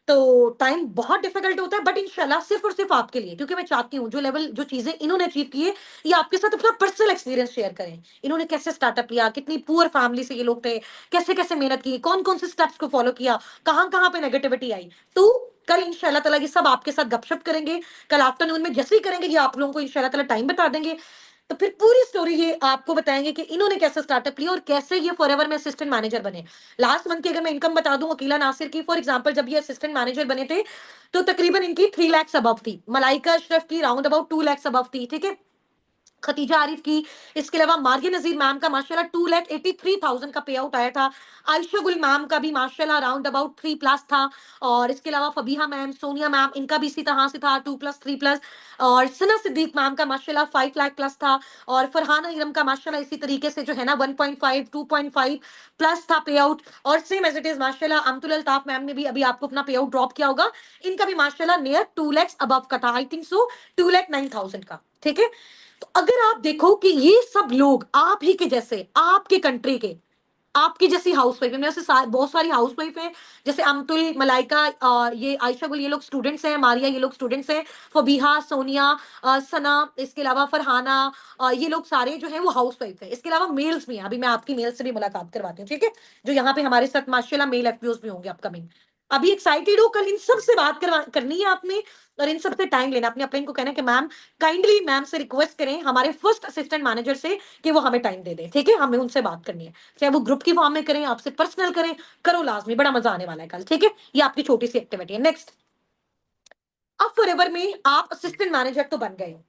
Speaker 1: तो टाइम बहुत डिफिकल्ट होता है, बट इंशाल्लाह सिर्फ और सिर्फ आपके लिए, क्योंकि मैं चाहती हूँ जो लेवल जो चीजें इन्होंने अचीव की है ये आपके साथ अपना पर्सनल एक्सपीरियंस शेयर करें। इन्होंने कैसे स्टार्टअप लिया, कितनी पुअर फैमिली से ये लोग थे, कैसे कैसे मेहनत की, कौन कौन से स्टेप्स को फॉलो किया, कहाँ कहाँ पे नेगेटिविटी आई। तो कल इंशाल्लाह ताला ये सब आपके साथ गपशप करेंगे, कल आफ्टरनून में जैसे ही करेंगे ये आप लोगों को इंशाल्लाह ताला टाइम बता देंगे, तो फिर पूरी स्टोरी ये आपको बताएंगे कि इन्होंने कैसे स्टार्टअप लिया और कैसे ये फॉरएवर में असिस्टेंट मैनेजर बने। लास्ट मंथ की अगर मैं इनकम बता दूं अकीला नासिर की, फॉर एग्जांपल जब ये असिस्टेंट मैनेजर बने थे तो तकरीबन इनकी 3 लाख अबव थी, मलाइका अशरफ की राउंड अबाउट 2 लाख अबव थी। ठीक है, खतीजा आरिफ की, इसके अलावा मारिया नजीर मैम का माशाल्लाह 2,83,000 का पे आउट आया था। आयशा गुल मैम का भी माशाल्लाह अराउंड अबाउट 3+ था, और इसके अलावा फबीहा मैम, सोनिया मैम, इनका भी इसी तरह से था 2+3+, और सना सिद्दीक मैम का माशाल्लाह 5 लाख+ था, और फरहाना इरम का माशाल्लाह इसी तरीके से जो है ना 1.5 2.5+ था पे आउट, और सेम एज इट इज माशाल्लाह अमतुल अल्ताफ मैम ने भी अभी आपको अपना पे आउट ड्रॉप किया होगा, इनका भी माशाल्लाह नियर 2 लाख अबव का था, आई थिंक सो 2,09,000 का। ठीक है, तो अगर आप देखो कि ये सब लोग आप ही के जैसे, आपके कंट्री के, आपकी जैसी हाउसवाइफ है, मेरे से बहुत सारी हाउसवाइफ हैं, जैसे अमतुल, मलाइका, ये आयशा गुल, ये लोग स्टूडेंट्स हैं, मारिया ये लोग स्टूडेंट्स हैं, फबीहा, सोनिया, सना, इसके अलावा फरहाना, ये लोग सारे जो हैं वो हाउसवाइफ हैं। इसके अलावा मेल्स भी हैं, अभी मैं आपकी मेल से भी मुलाकात करवाती हूँ। ठीक है, जो यहाँ पे हमारे साथ माशाल्लाह मेल एफपीओस भी होंगे अपकमिंग। अभी एक्साइटेड हो, कल इन सब से बात करनी है आपने, और इन सब से टाइम लेना, अपने अपने को कहना है कि मैम काइंडली मैम से रिक्वेस्ट करें हमारे फर्स्ट असिस्टेंट मैनेजर से कि वो हमें टाइम दे दें। ठीक है, हमें उनसे बात करनी है, चाहे वो ग्रुप की फॉर्म में करें, आपसे पर्सनल करें, करो लाजमी, बड़ा मजा आने वाला है कल। ठीक है, ये आपकी छोटी सी एक्टिविटी है। नेक्स्ट, अब फॉरएवर में आप असिस्टेंट मैनेजर तो बन गए हो,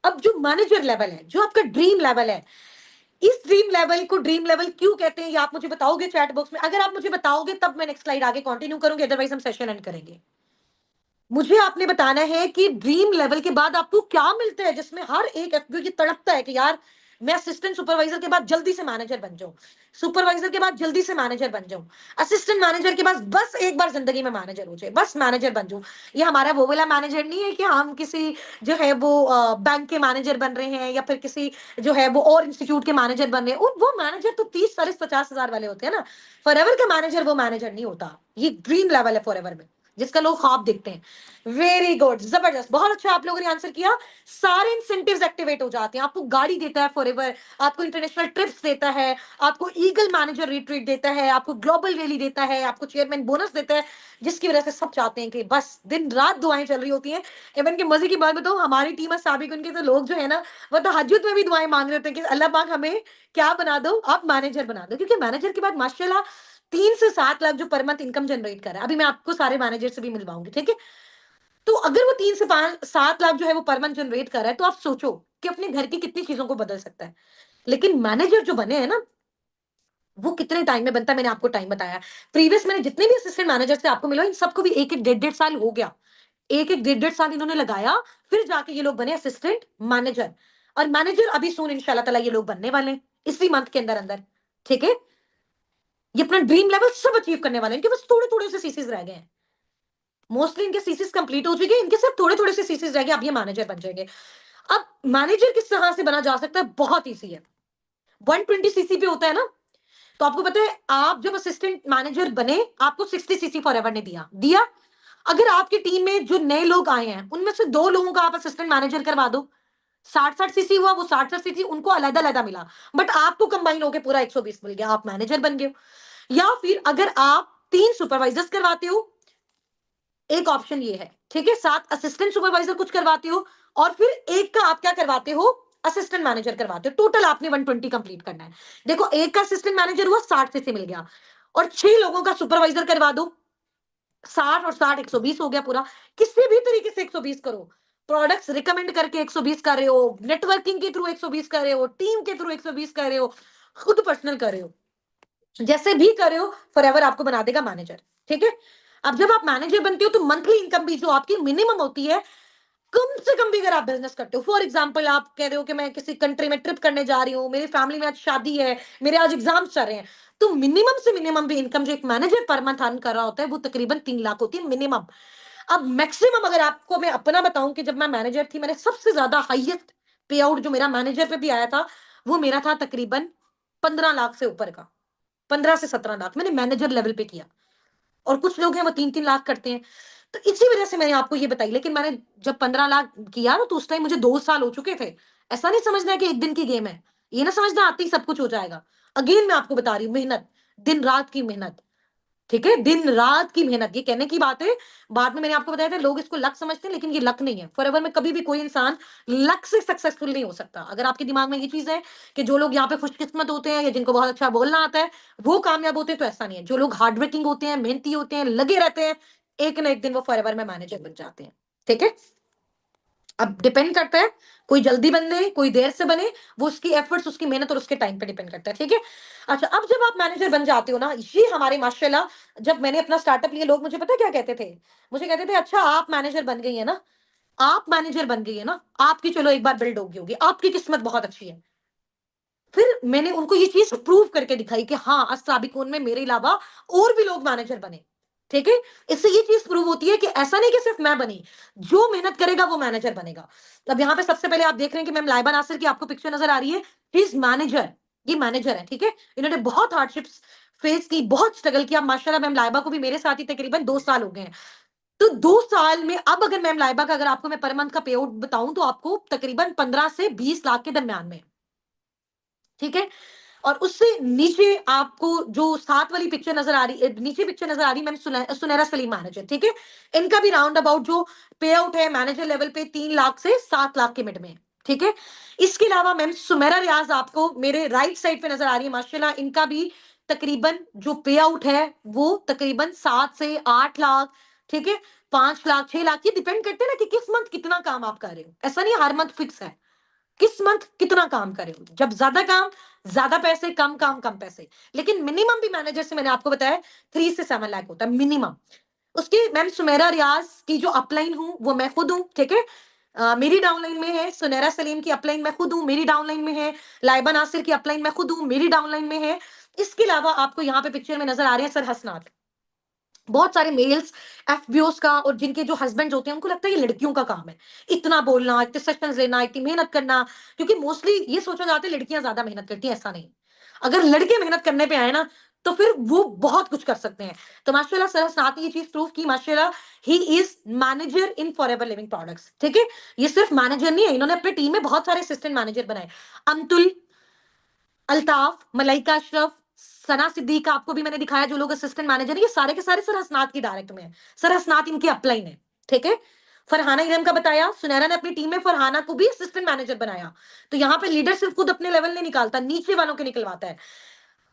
Speaker 1: अब जो मैनेजर लेवल है, जो आपका ड्रीम लेवल है, इस ड्रीम लेवल को ड्रीम लेवल क्यों कहते हैं ये आप मुझे बताओगे चैट बॉक्स में? अगर आप मुझे बताओगे तब मैं नेक्स्ट स्लाइड आगे कंटिन्यू करूंगी, अदरवाइज हम सेशन एंड करेंगे। मुझे आपने बताना है कि ड्रीम लेवल के बाद आपको क्या मिलता है, जिसमें हर एक एफपीओ ये तड़पता है कि यार मैं असिस्टेंट सुपरवाइजर के बाद जल्दी से मैनेजर बन जाऊं, सुपरवाइजर के बाद जल्दी से मैनेजर बन जाऊं, असिस्टेंट मैनेजर के बाद बस एक बार जिंदगी में मैनेजर हो जाए, बस मैनेजर बन जाऊं। ये हमारा वो वाला मैनेजर नहीं है कि हम किसी जो है वो बैंक के मैनेजर बन रहे हैं या फिर किसी जो है वो और इंस्टीट्यूट के मैनेजर बन रहे हैं, वो मैनेजर तो 30 40 50 हजार वाले होते हैं ना। फॉरएवर का मैनेजर वो मैनेजर नहीं होता, ये ड्रीम लेवल है फॉरएवर में। जिसका लोग ख्वाब देखते हैं। वेरी गुड, जबरदस्त, बहुत अच्छा आप लोगों ने आंसर किया। सारे इंसेंटिव्स एक्टिवेट हो जाते हैं, आपको गाड़ी देता है फॉरएवर, आपको इंटरनेशनल ट्रिप्स देता है, आपको ईगल मैनेजर रिट्रीट देता है, आपको ग्लोबल रैली देता है, आपको चेयरमैन बोनस देता है, जिसकी वजह से सब चाहते हैं कि बस दिन रात दुआएं चल रही होती हैं। इवन के मजे की बात बताऊं, हमारी टीम है साबिक, उनके तो लोग जो है ना, वो तो हजूत में भी दुआएं मांग रहे थे कि अल्लाह पाक हमें क्या बना दो, आप मैनेजर बना दो, क्योंकि मैनेजर के बाद माशाल्लाह 3 से 7 लाख जो पर मंथ इनकम जनरेट कर रहा है। अभी मैं आपको सारे मैनेजर से भी मिलवाऊंगी, ठीक है। तो अगर वो 3 से 7 लाख जो है वो पर मंथ जनरेट कर रहा है, तो आप सोचो कि अपने घर की कितनी चीजों को बदल सकता है। लेकिन मैनेजर जो बने हैं ना, वो कितने टाइम में बनता है, मैंने आपको टाइम बताया। प्रीवियस मैंने जितने भी असिस्टेंट मैनेजर से आपको मिला, इन सबको भी एक एक डेढ़ डेढ़ साल हो गया, एक एक डेढ़ डेढ़ साल इन्होंने लगाया, फिर जाके ये लोग बने असिस्टेंट मैनेजर। और मैनेजर अभी सून इंशाल्लाह ताला ये लोग बनने वाले हैं, इसी मंथ के अंदर अंदर, ठीक है। ये अपना ड्रीम लेवल सब अचीव करने वाले हैं, इनके बस थोड़े थोड़े से सीसीज रह गए हैं। मोस्टली इनके सीसीज कंप्लीट हो चुके हैं, इनके सिर्फ थोड़े थोड़े से सीसीज रह गए, अब ये मैनेजर बन जाएंगे। अब मैनेजर किस तरह से बना जा सकता है, बहुत ईजी है। 120 सीसी पे होता है ना, तो आपको पता है आप जब असिस्टेंट मैनेजर बने, आपको 60 सीसी फॉरएवर ने दिया दिया। अगर आपकी टीम में जो नए लोग आए हैं, उनमें से 2 लोगों का आप असिस्टेंट मैनेजर करवा दो, 60-60 सीसी हुआ, वो 60-60 सीसी उनको अलग अलग मिला, बट आपको कंबाइन होकर पूरा 120 मिल गया, आप मैनेजर बन गए। या फिर अगर आप 3 सुपरवाइजर्स करवाते हो, एक ऑप्शन ये है, ठीक है, 7 असिस्टेंट सुपरवाइजर कुछ करवाते हो, और फिर एक का आप क्या करवाते हो, असिस्टेंट मैनेजर करवाते हो। टोटल आपने 120 कंप्लीट करना है। देखो, एक का असिस्टेंट मैनेजर हुआ, 60 से मिल गया, और 6 लोगों का सुपरवाइजर करवा दो, 60 और 60 120 हो गया पूरा। किसी भी तरीके से 120 करो, प्रोडक्ट्स रिकमेंड करके 120 कर रहे हो, नेटवर्किंग के थ्रू 120 कर रहे हो, टीम के थ्रू 120 कर रहे हो, खुद पर्सनल कर रहे हो, जैसे भी कर रहे हो, फॉरएवर आपको बना देगा मैनेजर, ठीक है। अब जब आप मैनेजर बनते हो, तो मंथली इनकम भी जो आपकी मिनिमम होती है, कम से कम भी अगर आप बिजनेस करते हो, फॉर एग्जाम्पल आप कह रहे हो कि मैं किसी कंट्री में ट्रिप करने जा रही हूँ, मेरी फैमिली में आज शादी है, मेरे आज एग्जाम्स चल रहे हैं, तो मिनिमम से मिनिमम भी इनकम जो एक मैनेजर पर मंथ अर्न कर रहा होता है, वो तकरीबन 3 लाख होती है मिनिमम। अब मैक्सिमम अगर आपको मैं अपना बताऊं, कि जब मैं मैनेजर थी, मैंने सबसे ज्यादा हाईएस्ट पे आउट जो मेरा मैनेजर पे भी आया था, वो मेरा था तकरीबन 15 लाख से ऊपर का, 15 से 17 लाख मैंने मैनेजर लेवल पे किया। और कुछ लोग हैं वो 3-3 लाख करते हैं। तो इसी वजह से मैंने आपको ये बताई। लेकिन मैंने जब 15 लाख किया ना, तो उस टाइम मुझे 2 साल हो चुके थे। ऐसा नहीं समझना है कि एक दिन की गेम है, ये ना समझना आते ही सब कुछ हो जाएगा। अगेन मैं आपको बता रही हूँ, मेहनत, दिन रात की मेहनत, ठीक है, दिन रात की मेहनत, ये कहने की बात है। बाद में मैंने आपको बताया था, लोग इसको लक समझते हैं, लेकिन ये लक नहीं है। फॉरएवर में कभी भी कोई इंसान लक से सक्सेसफुल नहीं हो सकता। अगर आपके दिमाग में ये चीज है कि जो लोग यहाँ पे खुशकिस्मत होते हैं, या जिनको बहुत अच्छा बोलना आता है, वो कामयाब होते हैं, तो ऐसा नहीं है। जो लोग हार्ड वर्किंग होते हैं, मेहनती होते हैं, लगे रहते हैं, एक ना एक दिन वो फॉरएवर में मैनेजर बन जाते हैं, ठीक है। अब डिपेंड करता है, कोई जल्दी बने, कोई देर से बने, वो उसकी एफर्ट्स, उसकी मेहनत और उसके टाइम पे डिपेंड करता है, ठीक है। अच्छा, अब जब आप मैनेजर बन जाते हो ना, ये हमारे माशाल्लाह, जब मैंने अपना स्टार्टअप लिया, लोग मुझे पता है क्या कहते थे, मुझे कहते थे, अच्छा आप मैनेजर बन गई है ना, आप मैनेजर बन गई है ना, आपकी चलो एक बार बिल्ड होगी होगी, आपकी किस्मत बहुत अच्छी है। फिर मैंने उनको ये चीज प्रूव करके दिखाई कि हाँ, अस्साबिकून में मेरे अलावा और भी लोग मैनेजर बने, ठीक है। इससे ये चीज प्रूव होती है कि ऐसा नहीं कि सिर्फ मैं बनी, जो मेहनत करेगा वो मैनेजर बनेगा। अब यहाँ पे सबसे पहले आप देख रहे हैं कि मैम लाइबा नासिर की आपको पिक्चर नजर आ रही है, ही इज मैनेजर, ये मैनेजर है, ठीक है। इन्होंने बहुत हार्डशिप्स फेस की, बहुत स्ट्रगल किया। माशाल्लाह मैम लाइबा को भी मेरे साथ ही तकरीबन 2 साल हो गए हैं। तो 2 साल में अब अगर मैम लाइबा का, अगर आपको मैं पर मंथ का पे आउट बताऊं, तो आपको तकरीबन 15 से 20 लाख के दरमियान में, ठीक है। और उससे नीचे आपको जो साथ वाली पिक्चर नजर आ रही है, नीचे पिक्चर नजर आ रही है, मैम सुनहरा सलीम मैनेजर, ठीक है। इनका भी राउंड अबाउट जो पे आउट है मैनेजर लेवल पे, 3 लाख से 7 लाख के मिड में, ठीक है। इसके अलावा मैम सुमेरा रियाज आपको मेरे राइट साइड पे नजर आ रही है, माशाल्लाह इनका भी तकरीबन जो पे आउट है, वो तकरीबन 7 से 8 लाख, ठीक है। 5 लाख, 6 लाख, ये डिपेंड करते हैं ना कि किस मंथ कितना काम आप कर रहे हो। ऐसा नहीं हर मंथ फिक्स है, किस मंथ कितना काम करे, जब ज्यादा काम ज्यादा पैसे, कम काम कम पैसे। लेकिन मिनिमम भी मैनेजर से मैंने आपको बताया 3 से 7 लाख होता है मिनिमम। उसकी मैम सुमेरा रियाज की जो अपलाइन हूं, वो मैं खुद हूं, ठीक है। मेरी डाउनलाइन में है सुनहरा सलीम की अपलाइन, मैं खुद हूं, मेरी डाउनलाइन में है लाइबा नासिर की अपलाइन, मैं खुद हूं, मेरी डाउनलाइन में है। इसके अलावा आपको यहाँ पे पिक्चर में नजर आ रहे हैं सर हसनात, बहुत सारे मेल्स एफबीओस का, और जिनके जो हस्बैंड होते हैं, उनको लगता है ये लड़कियों का काम है, इतना बोलना, इतने सेशंस लेना, इतनी मेहनत करना। क्योंकि मोस्टली ये सोचा जाता है लड़कियां ज्यादा मेहनत करती हैं, ऐसा नहीं। अगर लड़के मेहनत करने पे आए ना, तो फिर वो बहुत कुछ कर सकते हैं। तो माशाल्लाह सर हसनात ने ये चीज प्रूव की, माशाल्लाह he is manager in forever Living products. ठीक है, ये सिर्फ मैनेजर नहीं है, इन्होंने अपनी टीम में बहुत सारे असिस्टेंट मैनेजर बनाए। अमतुल, अल्ताफ, मलाइका अशरफ, सना सिद्दीक, आपको भी मैंने दिखाया जो लोग असिस्टेंट मैनेजर है, ये सारे के सारे सर हसनात की डायरेक्ट में है। सर हसनात इनकी अपलाइन है। ठीक है, फरहाना इरम का बताया, सुनैरा ने अपनी टीम में फरहाना को भी असिस्टेंट मैनेजर बनाया। तो यहाँ पे लीडर सिर्फ खुद अपने लेवल नहीं निकालता, नीचे वालों के निकलवाता है।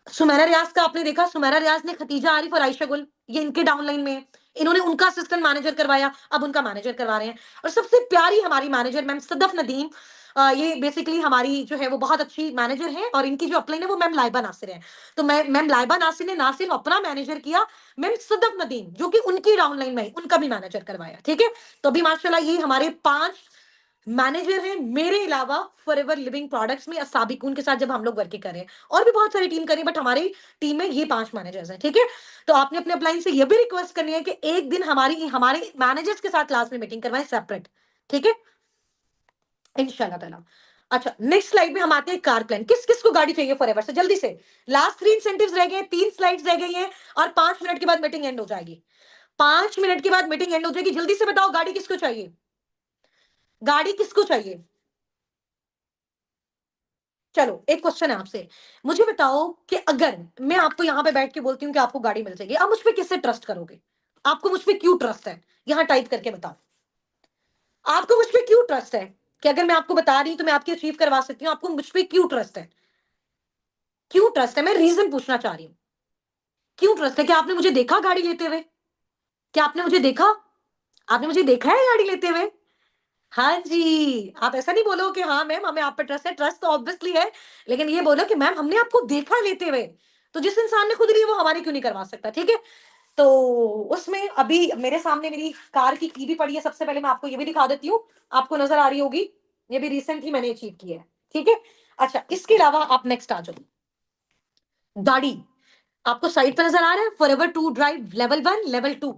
Speaker 1: सुमेरा रियाज का आपने देखा, सुमेरा रियाज ने खतीजा आरिफ और आयशा गुल, ये इनके डाउनलाइन में है। इन्होंने उनका असिस्टेंट मैनेजर करवाया, अब उनका मैनेजर करवा रहे हैं। और सबसे प्यारी हमारी मैनेजर मैम सदफ नदीम, ये बेसिकली हमारी जो है वो बहुत अच्छी मैनेजर है, और इनकी जो अपलाइन है वो मैम लाइबा नासिर है। तो मैम लाइबा नासिर ने ना सिर्फ अपना मैनेजर किया, मैम सदफ नदीम जो कि उनकी डाउनलाइन में है, उनका भी मैनेजर करवाया। ठीक है, तो अभी माशाल्लाह ये हमारे 5 मैनेजर हैं मेरे अलावा फॉरएवर लिविंग प्रोडक्ट्स में, साबिकून के साथ जब हम लोग वर्क कर रहे हैं। और भी बहुत सारी टीम करें, बट हमारी टीम में ये 5 मैनेजर्स हैं। ठीक है, तो आपने अपने अपलाइन से ये भी रिक्वेस्ट करनी है कि एक दिन हमारे मैनेजर्स के साथ क्लास में मीटिंग करवाएं सेपरेट। ठीक है, इंशाल्लाह ताला। अच्छा, नेक्स्ट स्लाइड में हम आते हैं कार प्लान। किस किस को गाड़ी चाहिए फॉरएवर से, जल्दी से। लास्ट 3 इंसेंटिव्स रह गए, 3 स्लाइड्स रह गई हैं, और 5 मिनट के बाद मीटिंग एंड हो जाएगी। 5 मिनट के बाद मीटिंग एंड हो जाएगी। जल्दी से बताओ गाड़ी किसको चाहिए, गाड़ी किसको चाहिए। चलो एक क्वेश्चन है आपसे, मुझे बताओ कि अगर मैं आपको यहाँ पे बैठ के बोलती हूँ कि आपको गाड़ी मिल जाएगी, आप मुझ पे किससे ट्रस्ट करोगे, आपको मुझ पे क्यों ट्रस्ट है, यहाँ टाइप करके बताओ। आपको मुझ पे क्यों ट्रस्ट है कि अगर मैं आपको बता रही हूँ तो मैं आपकी अचीव करवा सकती हूँ, आपको मुझ पे क्यों ट्रस्ट है, क्यों ट्रस्ट है, मैं रीजन पूछना चाह रही हूँ। क्यों ट्रस्ट है, क्या आपने मुझे देखा गाड़ी लेते हुए, क्या आपने मुझे देखा, आपने मुझे देखा है गाड़ी लेते हुए। हाँ जी, आप ऐसा नहीं बोलो कि हाँ मैम हमें आप पे ट्रस्ट है, ट्रस्ट तो ऑब्वियसली है, लेकिन ये बोलो कि मैम हमने आपको देखा लेते हुए। तो जिस इंसान ने खुद ली वो हमारी क्यों नहीं करवा सकता। ठीक है, तो उसमें अभी मेरे सामने मेरी कार की भी पड़ी है। सबसे पहले मैं आपको ये भी दिखा देती हूँ, आपको नजर आ रही होगी, ये भी रिसेंटली मैंने अचीव की है। ठीक है, अच्छा इसके अलावा आप नेक्स्ट आ जाओ। गाड़ी आपको साइड पे नजर आ रहा है, Forever two drive level 1 level 2।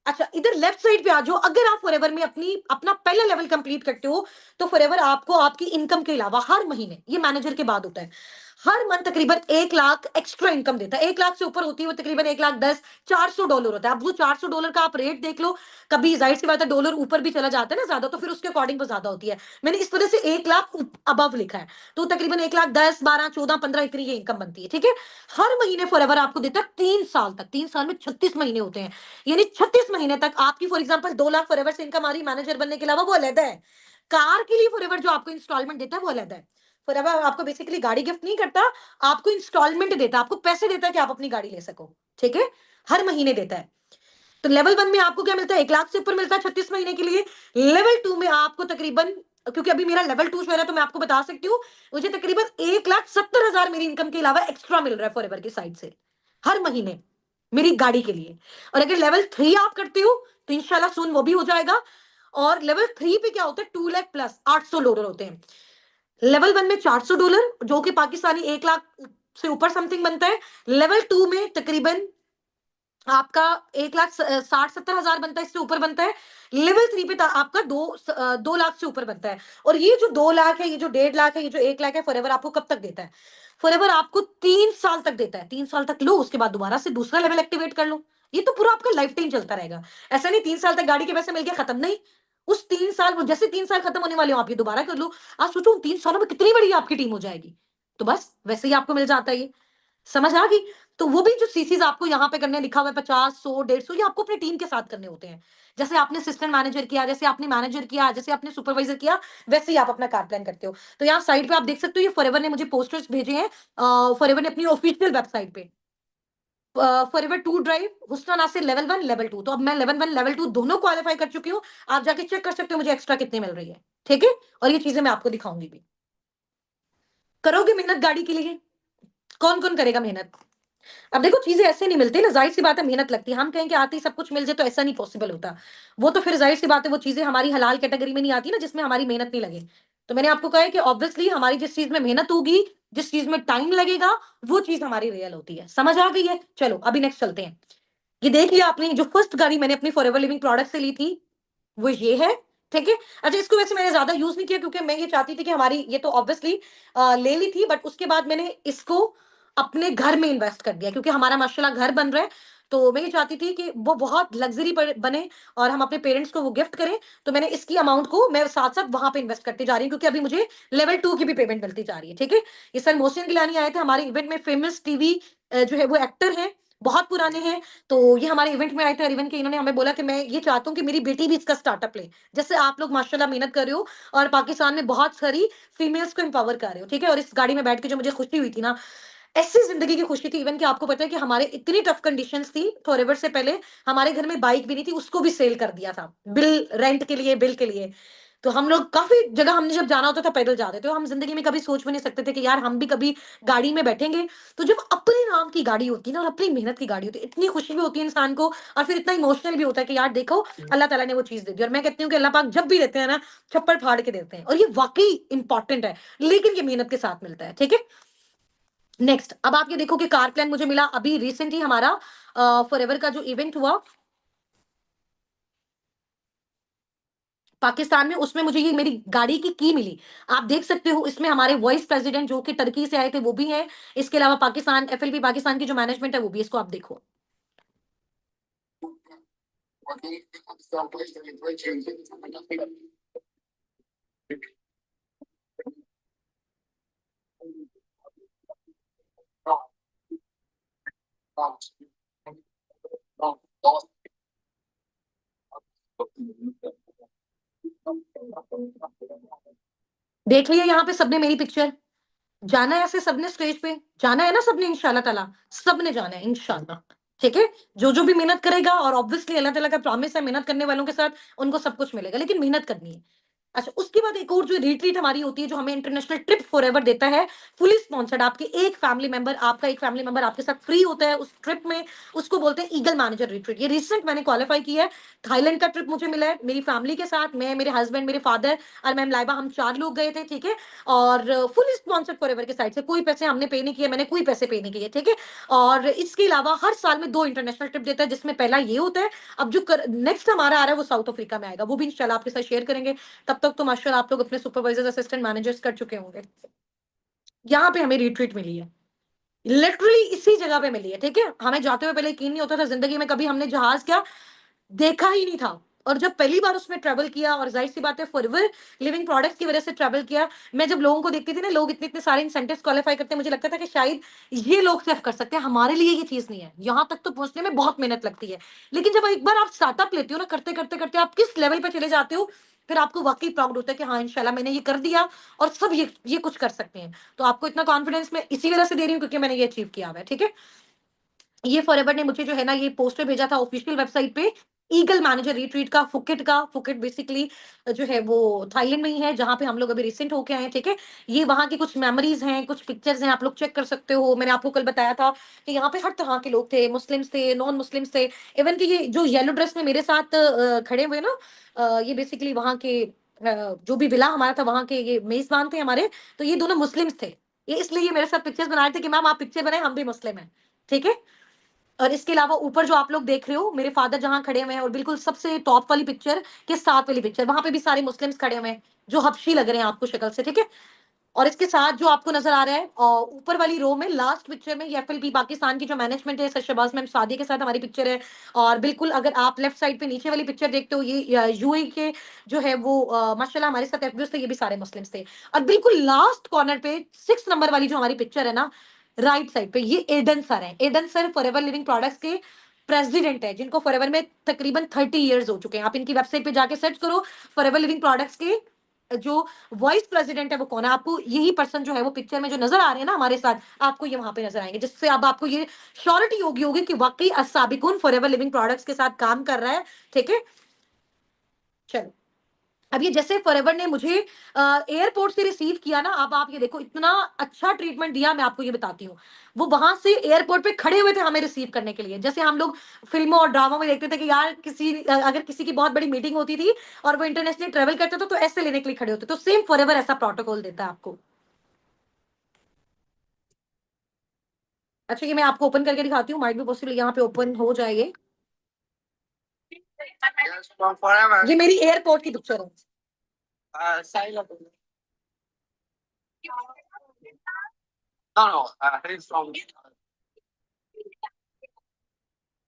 Speaker 1: अच्छा इधर लेफ्ट साइड पे आ जाओ, अगर आप फॉरएवर में अपना पहला लेवल कंप्लीट करते हो, तो फॉरएवर आपको आपकी इनकम के अलावा हर महीने, ये मैनेजर के बाद होता है, हर मंथ तकरीबन 1 लाख एक्स्ट्रा इनकम देता है। 1 लाख से ऊपर होती है वो तकरीबन 1 लाख 10, $400 होता है। अब वो $400 का आप रेट देख लो, कभी जाहिर सी बात है डॉलर ऊपर भी चला जाता है ना ज्यादा, तो फिर उसके अकॉर्डिंग वो ज्यादा होती है। मैंने इस वजह से 1 लाख अबव लिखा है, तो तकरीबन 1 लाख 10, 12, 14, 15 इतनी ये इनकम बनती है। ठीक है, हर महीने फॉरएवर आपको देता है 3 साल तक, 3 साल में 36 महीने होते हैं, यानी 36 महीने तक आपकी फॉर एग्जांपल 2 लाख फॉरएवर से इनकम आ रही, मैनेजर बनने के अलावा वो अलग है। कार के लिए फॉरएवर जो आपको इंस्टॉलमेंट देता है वो अलग है। फॉरएवर आपको बेसिकली गाड़ी गिफ्ट नहीं करता, आपको इंस्टॉलमेंट देता है, आपको पैसे देता है कि आप अपनी गाड़ी ले सको। ठीक है, हर महीने देता है। तो लेवल 1 में आपको क्या मिलता है, 1 लाख से ऊपर मिलता है 36 महीने के लिए। लेवल 2 में आपको तकरीबन, क्योंकि अभी मेरा लेवल 2 शो है तो मैं आपको बता सकती हूँ, मुझे तकरीबन 1,70,000 मेरी इनकम के अलावा एक्स्ट्रा मिल रहा है फॉरएवर की साइड से हर महीने मेरी गाड़ी के लिए। और अगर लेवल 3 आप करते हो तो इंशाल्लाह सुन वो भी हो जाएगा। और लेवल 3 पे क्या होता है, 2 लाख प्लस $800 होते हैं। लेवल 1 में $400 जो कि पाकिस्तानी 1 लाख से ऊपर समथिंग बनता है। लेवल 2 में तकरीबन आपका 1,60,70,000 बनता है, इससे ऊपर बनता है। लेवल 3 पे आपका 2 लाख से ऊपर बनता है। और ये जो 2 लाख है, ये जो 1.5 लाख है, ये जो 1 लाख है, फॉरएवर आपको कब तक देता है, फॉरएवर आपको 3 साल तक देता है। 3 साल तक लो, उसके बाद दोबारा से दूसरा लेवल एक्टिवेट कर लो। ये तो पूरा आपका लाइफ टाइम चलता रहेगा। ऐसा नहीं 3 साल तक गाड़ी के पैसे मिल गए खत्म, नहीं। उस 3 साल, वो जैसे 3 साल खत्म होने वाले हो आप ये दोबारा कर लो। आप सोचो उन 3 सालों में कितनी बड़ी आपकी टीम हो जाएगी। तो बस वैसे ही आपको मिल जाता है ये, समझ आ गई। तो वो भी जो सीसीज आपको यहाँ पे करने लिखा हुआ है 50, 100, 150, ये आपको अपनी टीम के साथ करने होते हैं। जैसे आपने असिस्टेंट मैनेजर किया, जैसे आपने मैनेजर किया, जैसे आपने सुपरवाइजर किया, वैसे ही आप अपना कार प्लान करते हो। तो यहाँ साइड पे आप देख सकते हो, ये फॉरएवर ने मुझे पोस्टर्स भेजे हैं, फॉरएवर ने अपनी ऑफिशियल वेबसाइट पे, Forever two drive Husna Nasir level 1 level 2। तो अब मैं लेवल 1 लेवल 2 दोनों क्वालिफाई कर चुकी हूँ। आप जाके चेक कर सकते हो मुझे एक्स्ट्रा कितने मिल रही है। ठीक है, और ये चीजें मैं आपको दिखाऊंगी भी। करोगे मेहनत गाड़ी के लिए, कौन कौन करेगा मेहनत। अब देखो चीजें ऐसे नहीं मिलती ना, जाहिर सी बात है मेहनत लगती है। हम कहें कि आते ही सब कुछ मिल जाए तो ऐसा नहीं पॉसिबल होता। वो तो फिर जाहिर सी बात है वो चीजें हमारी हलाल कैटेगरी में नहीं आती ना, जिसमें हमारी मेहनत नहीं लगे। तो मैंने आपको कहा है कि ऑब्वियसली हमारी जिस चीज में मेहनत होगी, जिस चीज में टाइम लगेगा, वो चीज हमारी रियल होती है। समझ आ गई है। चलो अभी नेक्स्ट चलते हैं। ये देख लिया आपने, जो फर्स्ट गाड़ी मैंने अपनी फॉरएवर लिविंग प्रोडक्ट से ली थी वो ये है। ठीक है, अच्छा इसको वैसे मैंने ज्यादा यूज नहीं किया, क्योंकि मैं ये चाहती थी कि हमारी ये तो ऑब्वियसली ले ली थी, बट उसके बाद मैंने इसको अपने घर में इन्वेस्ट कर दिया, क्योंकि हमारा माशाल्लाह घर बन रहा है। तो मैं ये चाहती थी कि वो बहुत लग्जरी बने और हम अपने पेरेंट्स को वो गिफ्ट करें। तो मैंने इसकी अमाउंट को मैं साथ साथ वहां पे इन्वेस्ट करती जा रही हूँ, क्योंकि अभी मुझे लेवल 2 की भी पेमेंट मिलती जा रही है। ठीक है, ये सर मोहसिन गिलानी आए थे हमारे इवेंट में, फेमस टीवी जो है वो एक्टर हैं, बहुत पुराने हैं। तो ये हमारे इवेंट में आए थे, और इवेंट के इन्होंने हमें बोला कि मैं ये चाहता हूँ कि मेरी बेटी भी इसका स्टार्टअप ले, जैसे आप लोग माशाल्लाह मेहनत कर रहे हो और पाकिस्तान में बहुत सारी फीमेल्स को एम्पावर कर रहे हो। ठीक है, और इस गाड़ी में बैठ के जो मुझे खुशी हुई थी ना, ऐसी जिंदगी की खुशी थी। इवन कि आपको पता है कि हमारे इतनी टफ कंडीशंस थी, फॉरएवर से पहले हमारे घर में बाइक भी नहीं थी, उसको भी सेल कर दिया था बिल रेंट के लिए, बिल के लिए। तो हम लोग काफी जगह, हमने जब जाना होता था पैदल जाते थे। तो हम जिंदगी में कभी सोच भी नहीं सकते थे कि यार हम भी कभी गाड़ी में बैठेंगे। तो जब अपने नाम की गाड़ी होती है ना, और अपनी मेहनत की गाड़ी होती है, इतनी खुशी भी होती है इंसान को, और फिर इतना इमोशनल भी होता है कि यार देखो अल्लाह ताला ने वो चीज दे दी। और मैं कहती हूँ कि अल्लाह पाक जब भी देते हैं ना, छप्पर फाड़ के देते हैं, और ये वाकई इंपॉर्टेंट है, लेकिन ये मेहनत के साथ मिलता है। ठीक है, नेक्स्ट अब आप ये देखो कि कार प्लान मुझे मिला अभी रिसेंटली, हमारा फॉरएवर का जो इवेंट हुआ पाकिस्तान में, उसमें मुझे ये मेरी गाड़ी की मिली। आप देख सकते हो इसमें हमारे वाइस प्रेसिडेंट जो कि टर्की से आए थे वो भी हैं। इसके अलावा पाकिस्तान एफएलपी पाकिस्तान की जो मैनेजमेंट है वो भी, इसको आप देखो। देख लिया यहाँ पे सबने मेरी पिक्चर, जाना है ऐसे सबने स्टेज पे, जाना है ना सबने इंशाल्लाह ताला, सबने जाना है इंशाल्लाह। ठीक है, जो जो भी मेहनत करेगा, और ऑब्वियसली अल्लाह ताला का प्रॉमिस है मेहनत करने वालों के साथ उनको सब कुछ मिलेगा, लेकिन मेहनत करनी है। अच्छा, उसके बाद एक और जो रिट्रीट हमारी होती है, जो हमें इंटरनेशनल ट्रिप फॉरएवर देता है, फुली स्पॉन्सर्ड, आपके एक फैमिली मेंबर, आपका एक फैमिली मेंबर आपके साथ फ्री होता है उस ट्रिप में। उसको बोलते हैं ईगल मैनेजर रिट्रीट। ये रिसेंट मैंने क्वालिफाई किया है, थाईलैंड का ट्रिप मुझे मिला है मेरी फैमिली के साथ, मैं, मेरे हस्बैंड, मेरे फादर और मैम लाइबा, हम 4 लोग गए थे। ठीक है, और फुली स्पॉन्सर्ड फॉरएवर के साइड से, कोई पैसे हमने पे नहीं किए, मैंने कोई पैसे पे नहीं किए। ठीक है, और इसके अलावा हर साल में 2 इंटरनेशनल ट्रिप देता है, जिसमें पहला ये होता है। अब जो नेक्स्ट हमारा आ रहा है वो साउथ अफ्रीका में आएगा, वो भी इंशाल्लाह आपके साथ शेयर करेंगे। तब तक तो माशाल्लाह आप लोग अपने सुपरवाइजर असिस्टेंट मैनेजर्स कर चुके होंगे। यहाँ पे हमें रिट्रीट मिली है, लिटरली इसी जगह पे मिली है। ठीक है, हमें जाते हुए पहले यकीन नहीं होता था, जिंदगी में कभी हमने जहाज क्या देखा ही नहीं था। और जब पहली बार उसमें ट्रैवल किया, और जाहिर सी बात है फॉरएवर लिविंग प्रोडक्ट्स की वजह से ट्रैवल किया, मैं जब लोगों को देखती थी ना, लोग इतने इतने सारे इंसेंटिव्स क्वालिफाई करते हैं, मुझे लगता था कि शायद ये लोग सिर्फ कर सकते हैं, हमारे लिए ये चीज नहीं है। यहाँ तक तो पहुंचने में बहुत मेहनत लगती है, लेकिन जब एक बार आप स्टार्टअप लेते हो ना, करते करते करते आप किस लेवल पे चले जाते हो, फिर आपको वाकई प्राउड होता है कि हाँ इंशाल्लाह मैंने ये कर दिया, और सब ये कुछ कर सकते हैं। तो आपको इतना कॉन्फिडेंस मैं इसी वजह से दे रही हूँ, क्योंकि मैंने ये अचीव किया हुआ है। ठीक है, ये फॉरएवर ने मुझे जो है ना ये पोस्टर भेजा था ऑफिशियल वेबसाइट पे, ईगल मैनेजर रिट्रीट का, फुकेट का। फुकेट बेसिकली जो है वो थाईलैंड में ही है, जहां पे हम लोग अभी रिसेंट होके आए हैं। ठीक है, ये वहां की कुछ मेमोरीज हैं, कुछ पिक्चर्स हैं, आप लोग चेक कर सकते हो। मैंने आपको कल बताया था कि यहाँ पे हर तरह के लोग थे, मुस्लिम्स थे, नॉन मुस्लिम्स थे। इवन कि ये जो येलो ड्रेस में मेरे साथ खड़े हुए ना, ये बेसिकली वहां के जो भी विला हमारा था वहां के ये मेजबान थे हमारे। तो ये दोनों मुस्लिम्स थे, ये इसलिए ये मेरे साथ पिक्चर्स बना रहे थे कि मैम आप पिक्चर बनाए, हम भी मुस्लिम हैं। ठीक है, और इसके अलावा ऊपर जो आप लोग देख रहे हो, मेरे फादर जहां खड़े हुए हैं, और बिल्कुल सबसे टॉप वाली पिक्चर के साथ वाली पिक्चर, वहां पे भी सारे मुस्लिम्स खड़े हुए हैं, जो हबशी लग रहे हैं आपको शक्ल से। ठीक है, और इसके साथ जो आपको नजर आ रहा है और ऊपर वाली रो में लास्ट पिक्चर में, ये एफएलपी पाकिस्तान की जो मैनेजमेंट है, सर शहबाज मैम सादी के साथ हमारी पिक्चर है। और बिल्कुल अगर आप लेफ्ट साइड पे नीचे वाली पिक्चर देखते हो, ये यूएई के जो है वो माशाल्लाह हमारे साथ एफबीओस थे, ये भी सारे मुस्लिम्स थे। और बिल्कुल लास्ट कॉर्नर पे 6 नंबर वाली जो हमारी पिक्चर है ना, राइट साइड पे, ये एडन सर है। Aidan sir Forever Living products के प्रेसिडेंट है, जिनको फॉरएवर में तकरीबन 30 ईयर्स हो चुके हैं। आप इनकी वेबसाइट पे जाके सर्च करो, फॉरएवर लिविंग प्रोडक्ट्स के जो वाइस प्रेसिडेंट है वो कौन है, आपको यही पर्सन जो है वो पिक्चर में जो नजर आ रहे हैं ना हमारे साथ, आपको ये वहां पे नजर आएंगे, जिससे अब आपको ये श्योरिटी होगी कि वाकई अस्साबिकुन फॉरएवर लिविंग प्रोडक्ट्स के साथ काम कर रहा है। ठीक है, चलो अब ये जैसे फॉरएवर ने मुझे एयरपोर्ट से रिसीव किया ना, अब आप ये देखो इतना अच्छा ट्रीटमेंट दिया, मैं आपको ये बताती हूँ। वो वहां से एयरपोर्ट पे खड़े हुए थे हमें रिसीव करने के लिए, जैसे हम लोग फिल्मों और ड्रामों में देखते थे कि यार किसी अगर किसी की बहुत बड़ी मीटिंग होती थी और वो इंटरनेशनली ट्रेवल करते थे तो ऐसे लेने के लिए खड़े होते, तो सेम फॉरएवर ऐसा प्रोटोकॉल देता है आपको। अच्छा, ये मैं आपको ओपन करके दिखाती हूँ, माइट भी पॉसिबल यहाँ पे ओपन हो जाएगी। ये मेरी एयरपोर्ट की पिक्चर है।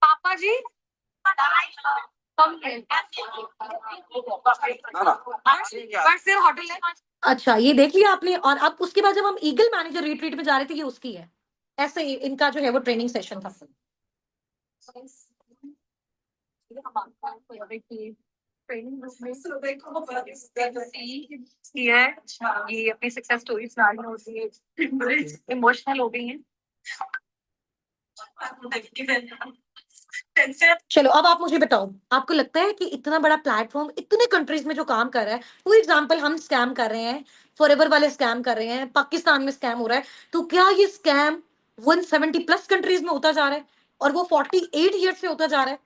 Speaker 1: पापा जी कम है। होटल है। अच्छा, ये देख लिया आपने। और अब उसके बाद जब हम ईगल मैनेजर रिट्रीट में जा रहे थे, ये उसकी है। ऐसे ही इनका जो है वो ट्रेनिंग सेशन था। ये अपनी सक्सेस स्टोरी सुना रही होती है, इमोशनल हो गई है। चलो अब आप मुझे बताओ, आपको लगता है कि इतना बड़ा प्लेटफॉर्म इतने कंट्रीज में जो काम कर रहा है, फॉर एग्जांपल हम स्कैम कर रहे हैं, फॉरएवर वाले स्कैम कर रहे हैं, पाकिस्तान में स्कैम हो रहा है, तो क्या ये स्कैम 170 प्लस कंट्रीज में होता जा रहा है और वो 48 ईयर से होता जा रहा है?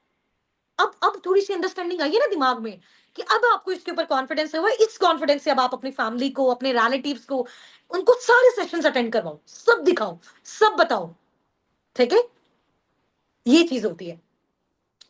Speaker 1: अब थोड़ी सी अंडरस्टैंडिंग आई है ना दिमाग में कि अब आपको इसके ऊपर कॉन्फिडेंस है। इस कॉन्फिडेंस से अब आप अपनी फैमिली को, अपने रिलेटिव्स को, उनको सारे सेशंस अटेंड करवाओ, सब दिखाओ, सब बताओ। ठीक है, ये चीज होती है।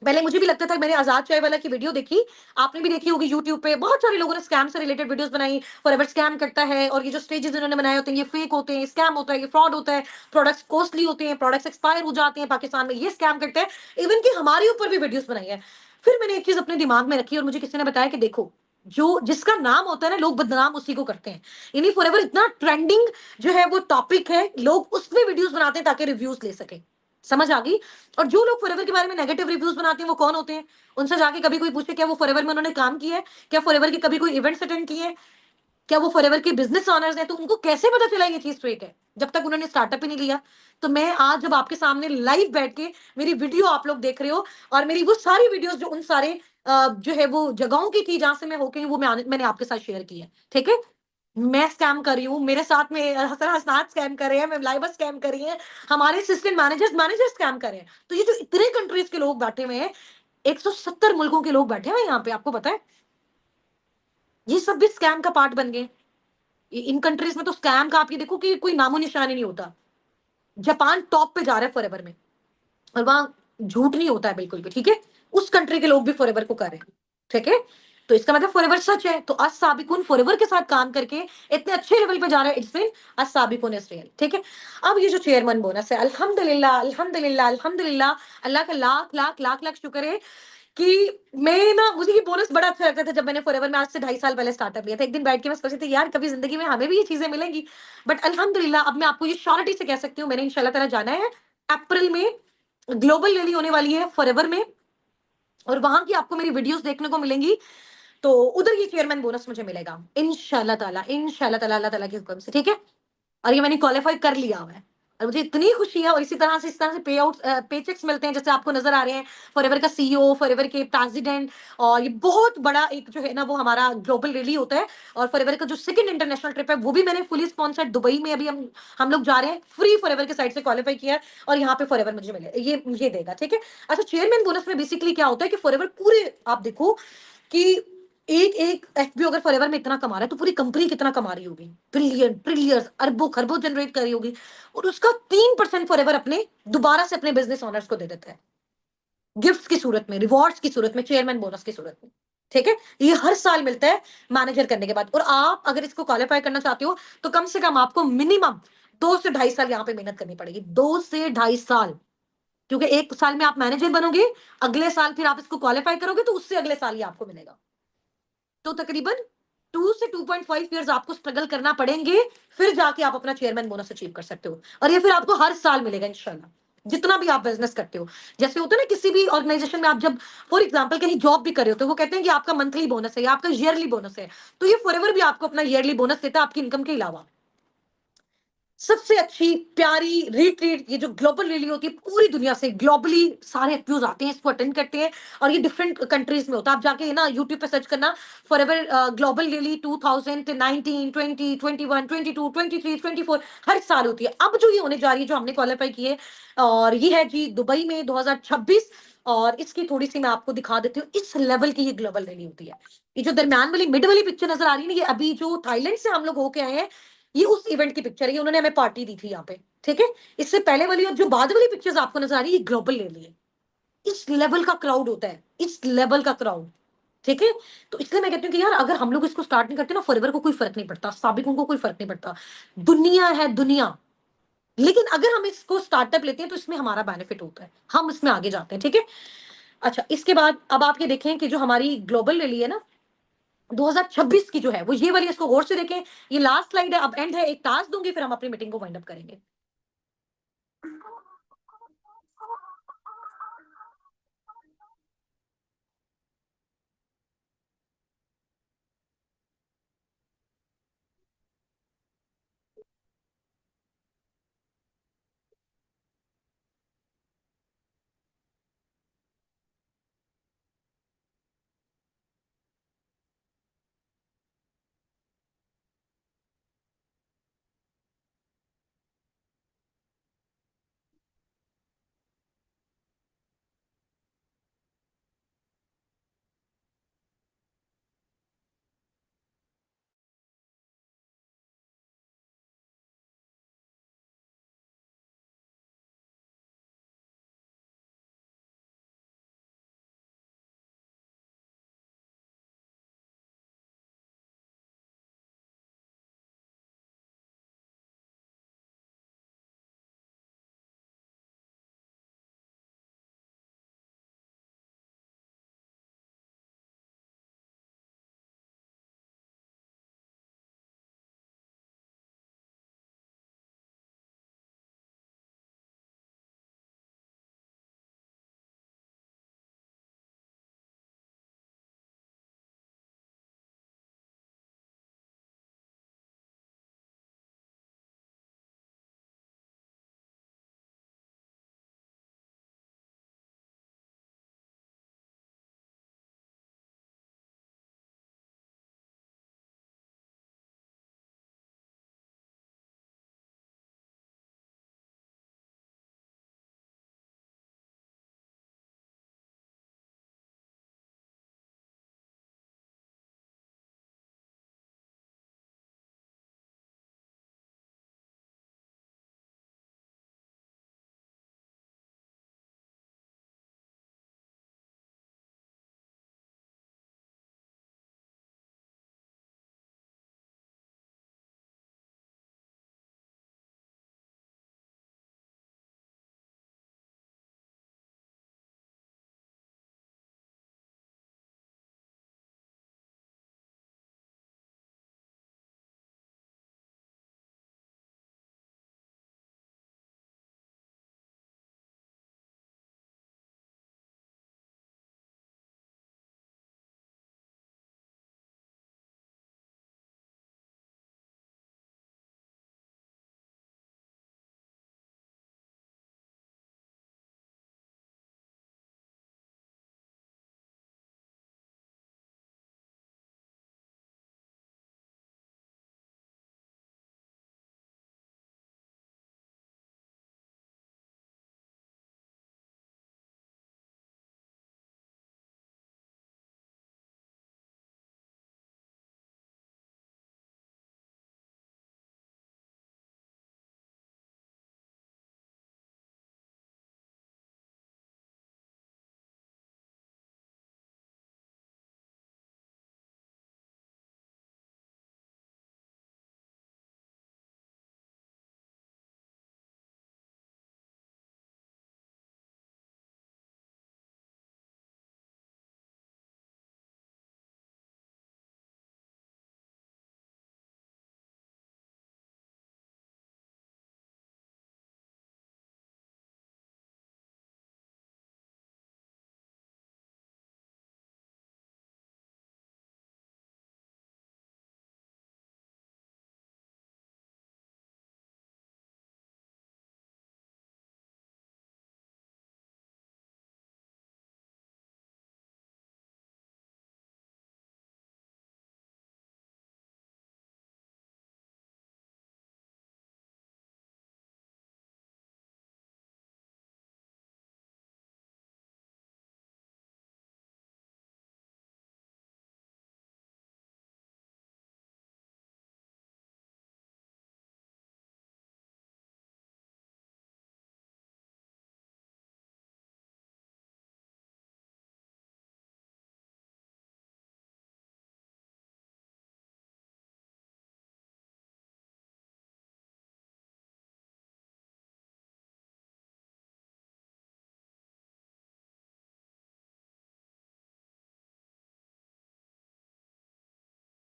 Speaker 1: पहले मुझे भी लगता था, मैंने आजाद चाय वाला की वीडियो देखी, आपने भी देखी होगी यूट्यूब पे, बहुत सारे लोगों ने स्कैम से रिलेटेड वीडियोस बनाई, फॉरएवर स्कैम करता है और ये जो स्टेजेस इन्होंने बनाए होते हैं ये फेक होते हैं, स्कैम होता है, ये फ्रॉड होता है, प्रोडक्ट्स कॉस्टली होते हैं, प्रोडक्ट्स एक्सपायर हो जाते हैं पाकिस्तान में, ये स्कैम करते हैं। इवन कि हमारे ऊपर भी वीडियोस बनाई है। फिर मैंने एक चीज अपने दिमाग में रखी और मुझे किसी ने बताया कि देखो, जो जिसका नाम होता है ना, लोग बदनाम उसी को करते हैं। यानी फॉरएवर इतना ट्रेंडिंग जो है वो टॉपिक है, लोग उसमें वीडियोस बनाते हैं ताकि रिव्यूज ले सके। समझ आ गई? और जो लोग फॉरएवर के बारे में नेगेटिव रिव्यूज बनाते हैं वो कौन होते हैं? उनसे जाके कभी कोई पूछे क्या वो फॉरएवर में उन्होंने काम किया है, क्या फॉरएवर के कभी कोई इवेंट्स अटेंड किए हैं, क्या वो फॉरएवर के बिजनेस ऑनर्स हैं, तो उनको कैसे पता चला ये चीज फेक है जब तक उन्होंने स्टार्टअप ही नहीं लिया? तो मैं आज जब आपके सामने लाइव बैठ के मेरी वीडियो आप लोग देख रहे हो, और मेरी वो सारी वीडियोस जो उन सारे जो है वो जगहों की थी जहां से मैं होके वो मैंने आपके साथ शेयर की है। ठीक है, मैं स्कैम कर रही हूँ, मेरे साथ में हसन हसनात स्कैम कर रहे हैं, मैं लाइबा स्कैम कर रही है, हमारे असिस्टेंट मैनेजर स्कैम कर रहे हैं। तो ये जो इतने कंट्रीज के लोग बैठे हुए हैं, 170 मुल्कों के लोग बैठे हुए हैं यहाँ पे, आपको पता है? ये सब भी स्कैम का पार्ट बन गए। इन कंट्रीज में तो स्कैम का आप ये देखो कि कोई नामो निशान ही नहीं होता। जापान टॉप पे जा रहा है फॉरएवर में, और वहां झूठ नहीं होता है बिल्कुल भी। ठीक है, उस कंट्री के लोग भी फॉरएवर को कर रहे हैं। ठीक है, तो इसका मतलब फॉरएवर सच है। तो आज साबिकुन फॉरएवर के साथ काम करके इतने अच्छे लेवल पे जा रहा है, इट्स मीन आज साबिकुन इज रियल। ठीक है, अब ये जो चेयरमैन बोनस है, अल्हम्दुलिल्लाह अल्हम्दुलिल्लाह अल्हम्दुलिल्लाह, अल्लाह का लाख लाख लाख लाख शुक्र है कि मैं ना, मुझे ये बोनस बड़ा अच्छा लगता था जब मैंने फॉरएवर में आज से 2.5 साल पहले स्टार्टअप लिया था। एक दिन बैठ के मैं सोची थी यार कभी जिंदगी में हमें भी ये चीजें मिलेंगी। बट अल्हम्दुलिल्लाह अब मैं आपको ये श्योरिटी से कह सकती हूँ, मैंने इंशाल्लाह ताला जाना है अप्रैल में, ग्लोबल रैली होने वाली है फॉरएवर में, और वहां की आपको मेरी वीडियोस देखने को मिलेंगी। तो उधर ये चेयरमैन बोनस मुझे मिलेगा इंशाल्लाह ताला, इंशाल्लाह ताला, अल्लाह ताला के हुक्म से। ठीक है, और ये मैंने क्वालिफाई कर लिया हुआ है। और मुझे इतनी खुशी है, और इस तरह से पे आउट पे चेक्स मिलते हैं जैसे आपको नजर आ रहे हैं, फॉरएवर का सीईओ, फॉरएवर के प्रेसिडेंट। और ये बहुत बड़ा एक जो है ना वो हमारा ग्लोबल रैली होता है। और फॉरएवर का जो सेकंड इंटरनेशनल ट्रिप है वो भी मैंने फुली स्पॉन्सर्ड, दुबई में अभी हम लोग जा रहे हैं, फ्री फॉरएवर के साइड से क्वालिफाई किया है। और यहाँ पे फॉरएवर मुझे मिले, ये देगा। ठीक है, अच्छा, चेयरमैन बोनस में बेसिकली क्या होता है कि फॉरएवर पूरे, आप देखो कि एक एक एफबी अगर फॉरएवर में इतना कमा रहा है तो पूरी कंपनी कितना कमा रही होगी, बिलियन ट्रिलियंस अरबों खरबों जनरेट कर रही होगी। और उसका 3% फॉरएवर अपने दोबारा से अपने बिजनेस ओनर्स को दे देता है, गिफ्ट्स की सूरत में, रिवॉर्ड्स की सूरत में, चेयरमैन बोनस की सूरत में। ठीक है, ये हर साल मिलता है मैनेजर करने के बाद। और आप अगर इसको क्वालिफाई करना चाहते हो तो कम से कम आपको मिनिमम 2 से 2.5 साल यहाँ पे मेहनत करनी पड़ेगी, 2 से 2.5 साल। क्योंकि एक साल में आप मैनेजर बनोगे, अगले साल फिर आप इसको क्वालिफाई करोगे तो उससे अगले साल ही आपको मिलेगा। तो तकरीबन 2 से 2.5 ईयर्स आपको स्ट्रगल करना पड़ेंगे, फिर जाके आप अपना चेयरमैन बोनस अचीव कर सकते हो। और ये फिर आपको हर साल मिलेगा इंशाल्लाह, जितना भी आप बिजनेस करते हो। जैसे होता है ना किसी भी ऑर्गेनाइजेशन में आप जब फॉर एग्जांपल कहीं जॉब भी कर रहे हो तो वो कहते हैं कि आपका मंथली बोनस है या आपका ईयरली बोनस है। तो ये फॉरएवर भी आपको अपना ईयरली बोनस देता है आपकी इनकम के अलावा। सबसे अच्छी प्यारी रिट्रीट, ये जो ग्लोबल रैली होती है, पूरी दुनिया से ग्लोबली सारे एफपीओज आते हैं, इसको अटेंड करते हैं। और ये डिफरेंट कंट्रीज में होता है, आप जाके ना यूट्यूब पे सर्च करना, फॉरएवर ग्लोबल रैली 2019, 20, 21, 22, 23, 24, हर साल होती है। अब जो ये होने जा रही है, जो हमने क्वालिफाई की है, और ये है जी दुबई में 2026। और इसकी थोड़ी सी मैं आपको दिखा देती हूँ, इस लेवल की ये ग्लोबल रैली होती है। ये जो दरमियान वाली मिड वाली पिक्चर नजर आ रही है ना, ये अभी जो थाईलैंड से हम लोग होके आए हैं, ये उस इवेंट की पिक्चर है, ये उन्होंने हमें पार्टी दी थी यहाँ पे। ठीक है, इससे पहले वाली और जो बाद वाली पिक्चर्स आपको नजर आ रही है, ये ग्लोबल ले लिए, इस लेवल का क्राउड होता है, इस लेवल का क्राउड। ठीक है, तो इसलिए मैं कहती हूँ कि यार अगर हम लोग इसको स्टार्ट नहीं करते ना, फॉरएवर को कोई फर्क नहीं पड़ता, साबिक को कोई फर्क नहीं पड़ता। दुनिया है दुनिया, लेकिन अगर हम इसको स्टार्टअप लेते हैं तो इसमें हमारा बेनिफिट होता है, हम इसमें आगे जाते हैं, ठीक है। अच्छा, इसके बाद अब आप ये देखें कि जो हमारी ग्लोबल रैली है ना 2026 की जो है वो ये वाली, इसको गौर से देखें। ये लास्ट स्लाइड है, अब एंड है, एक टास्क दूंगी फिर हम अपनी मीटिंग को वाइंड अप करेंगे।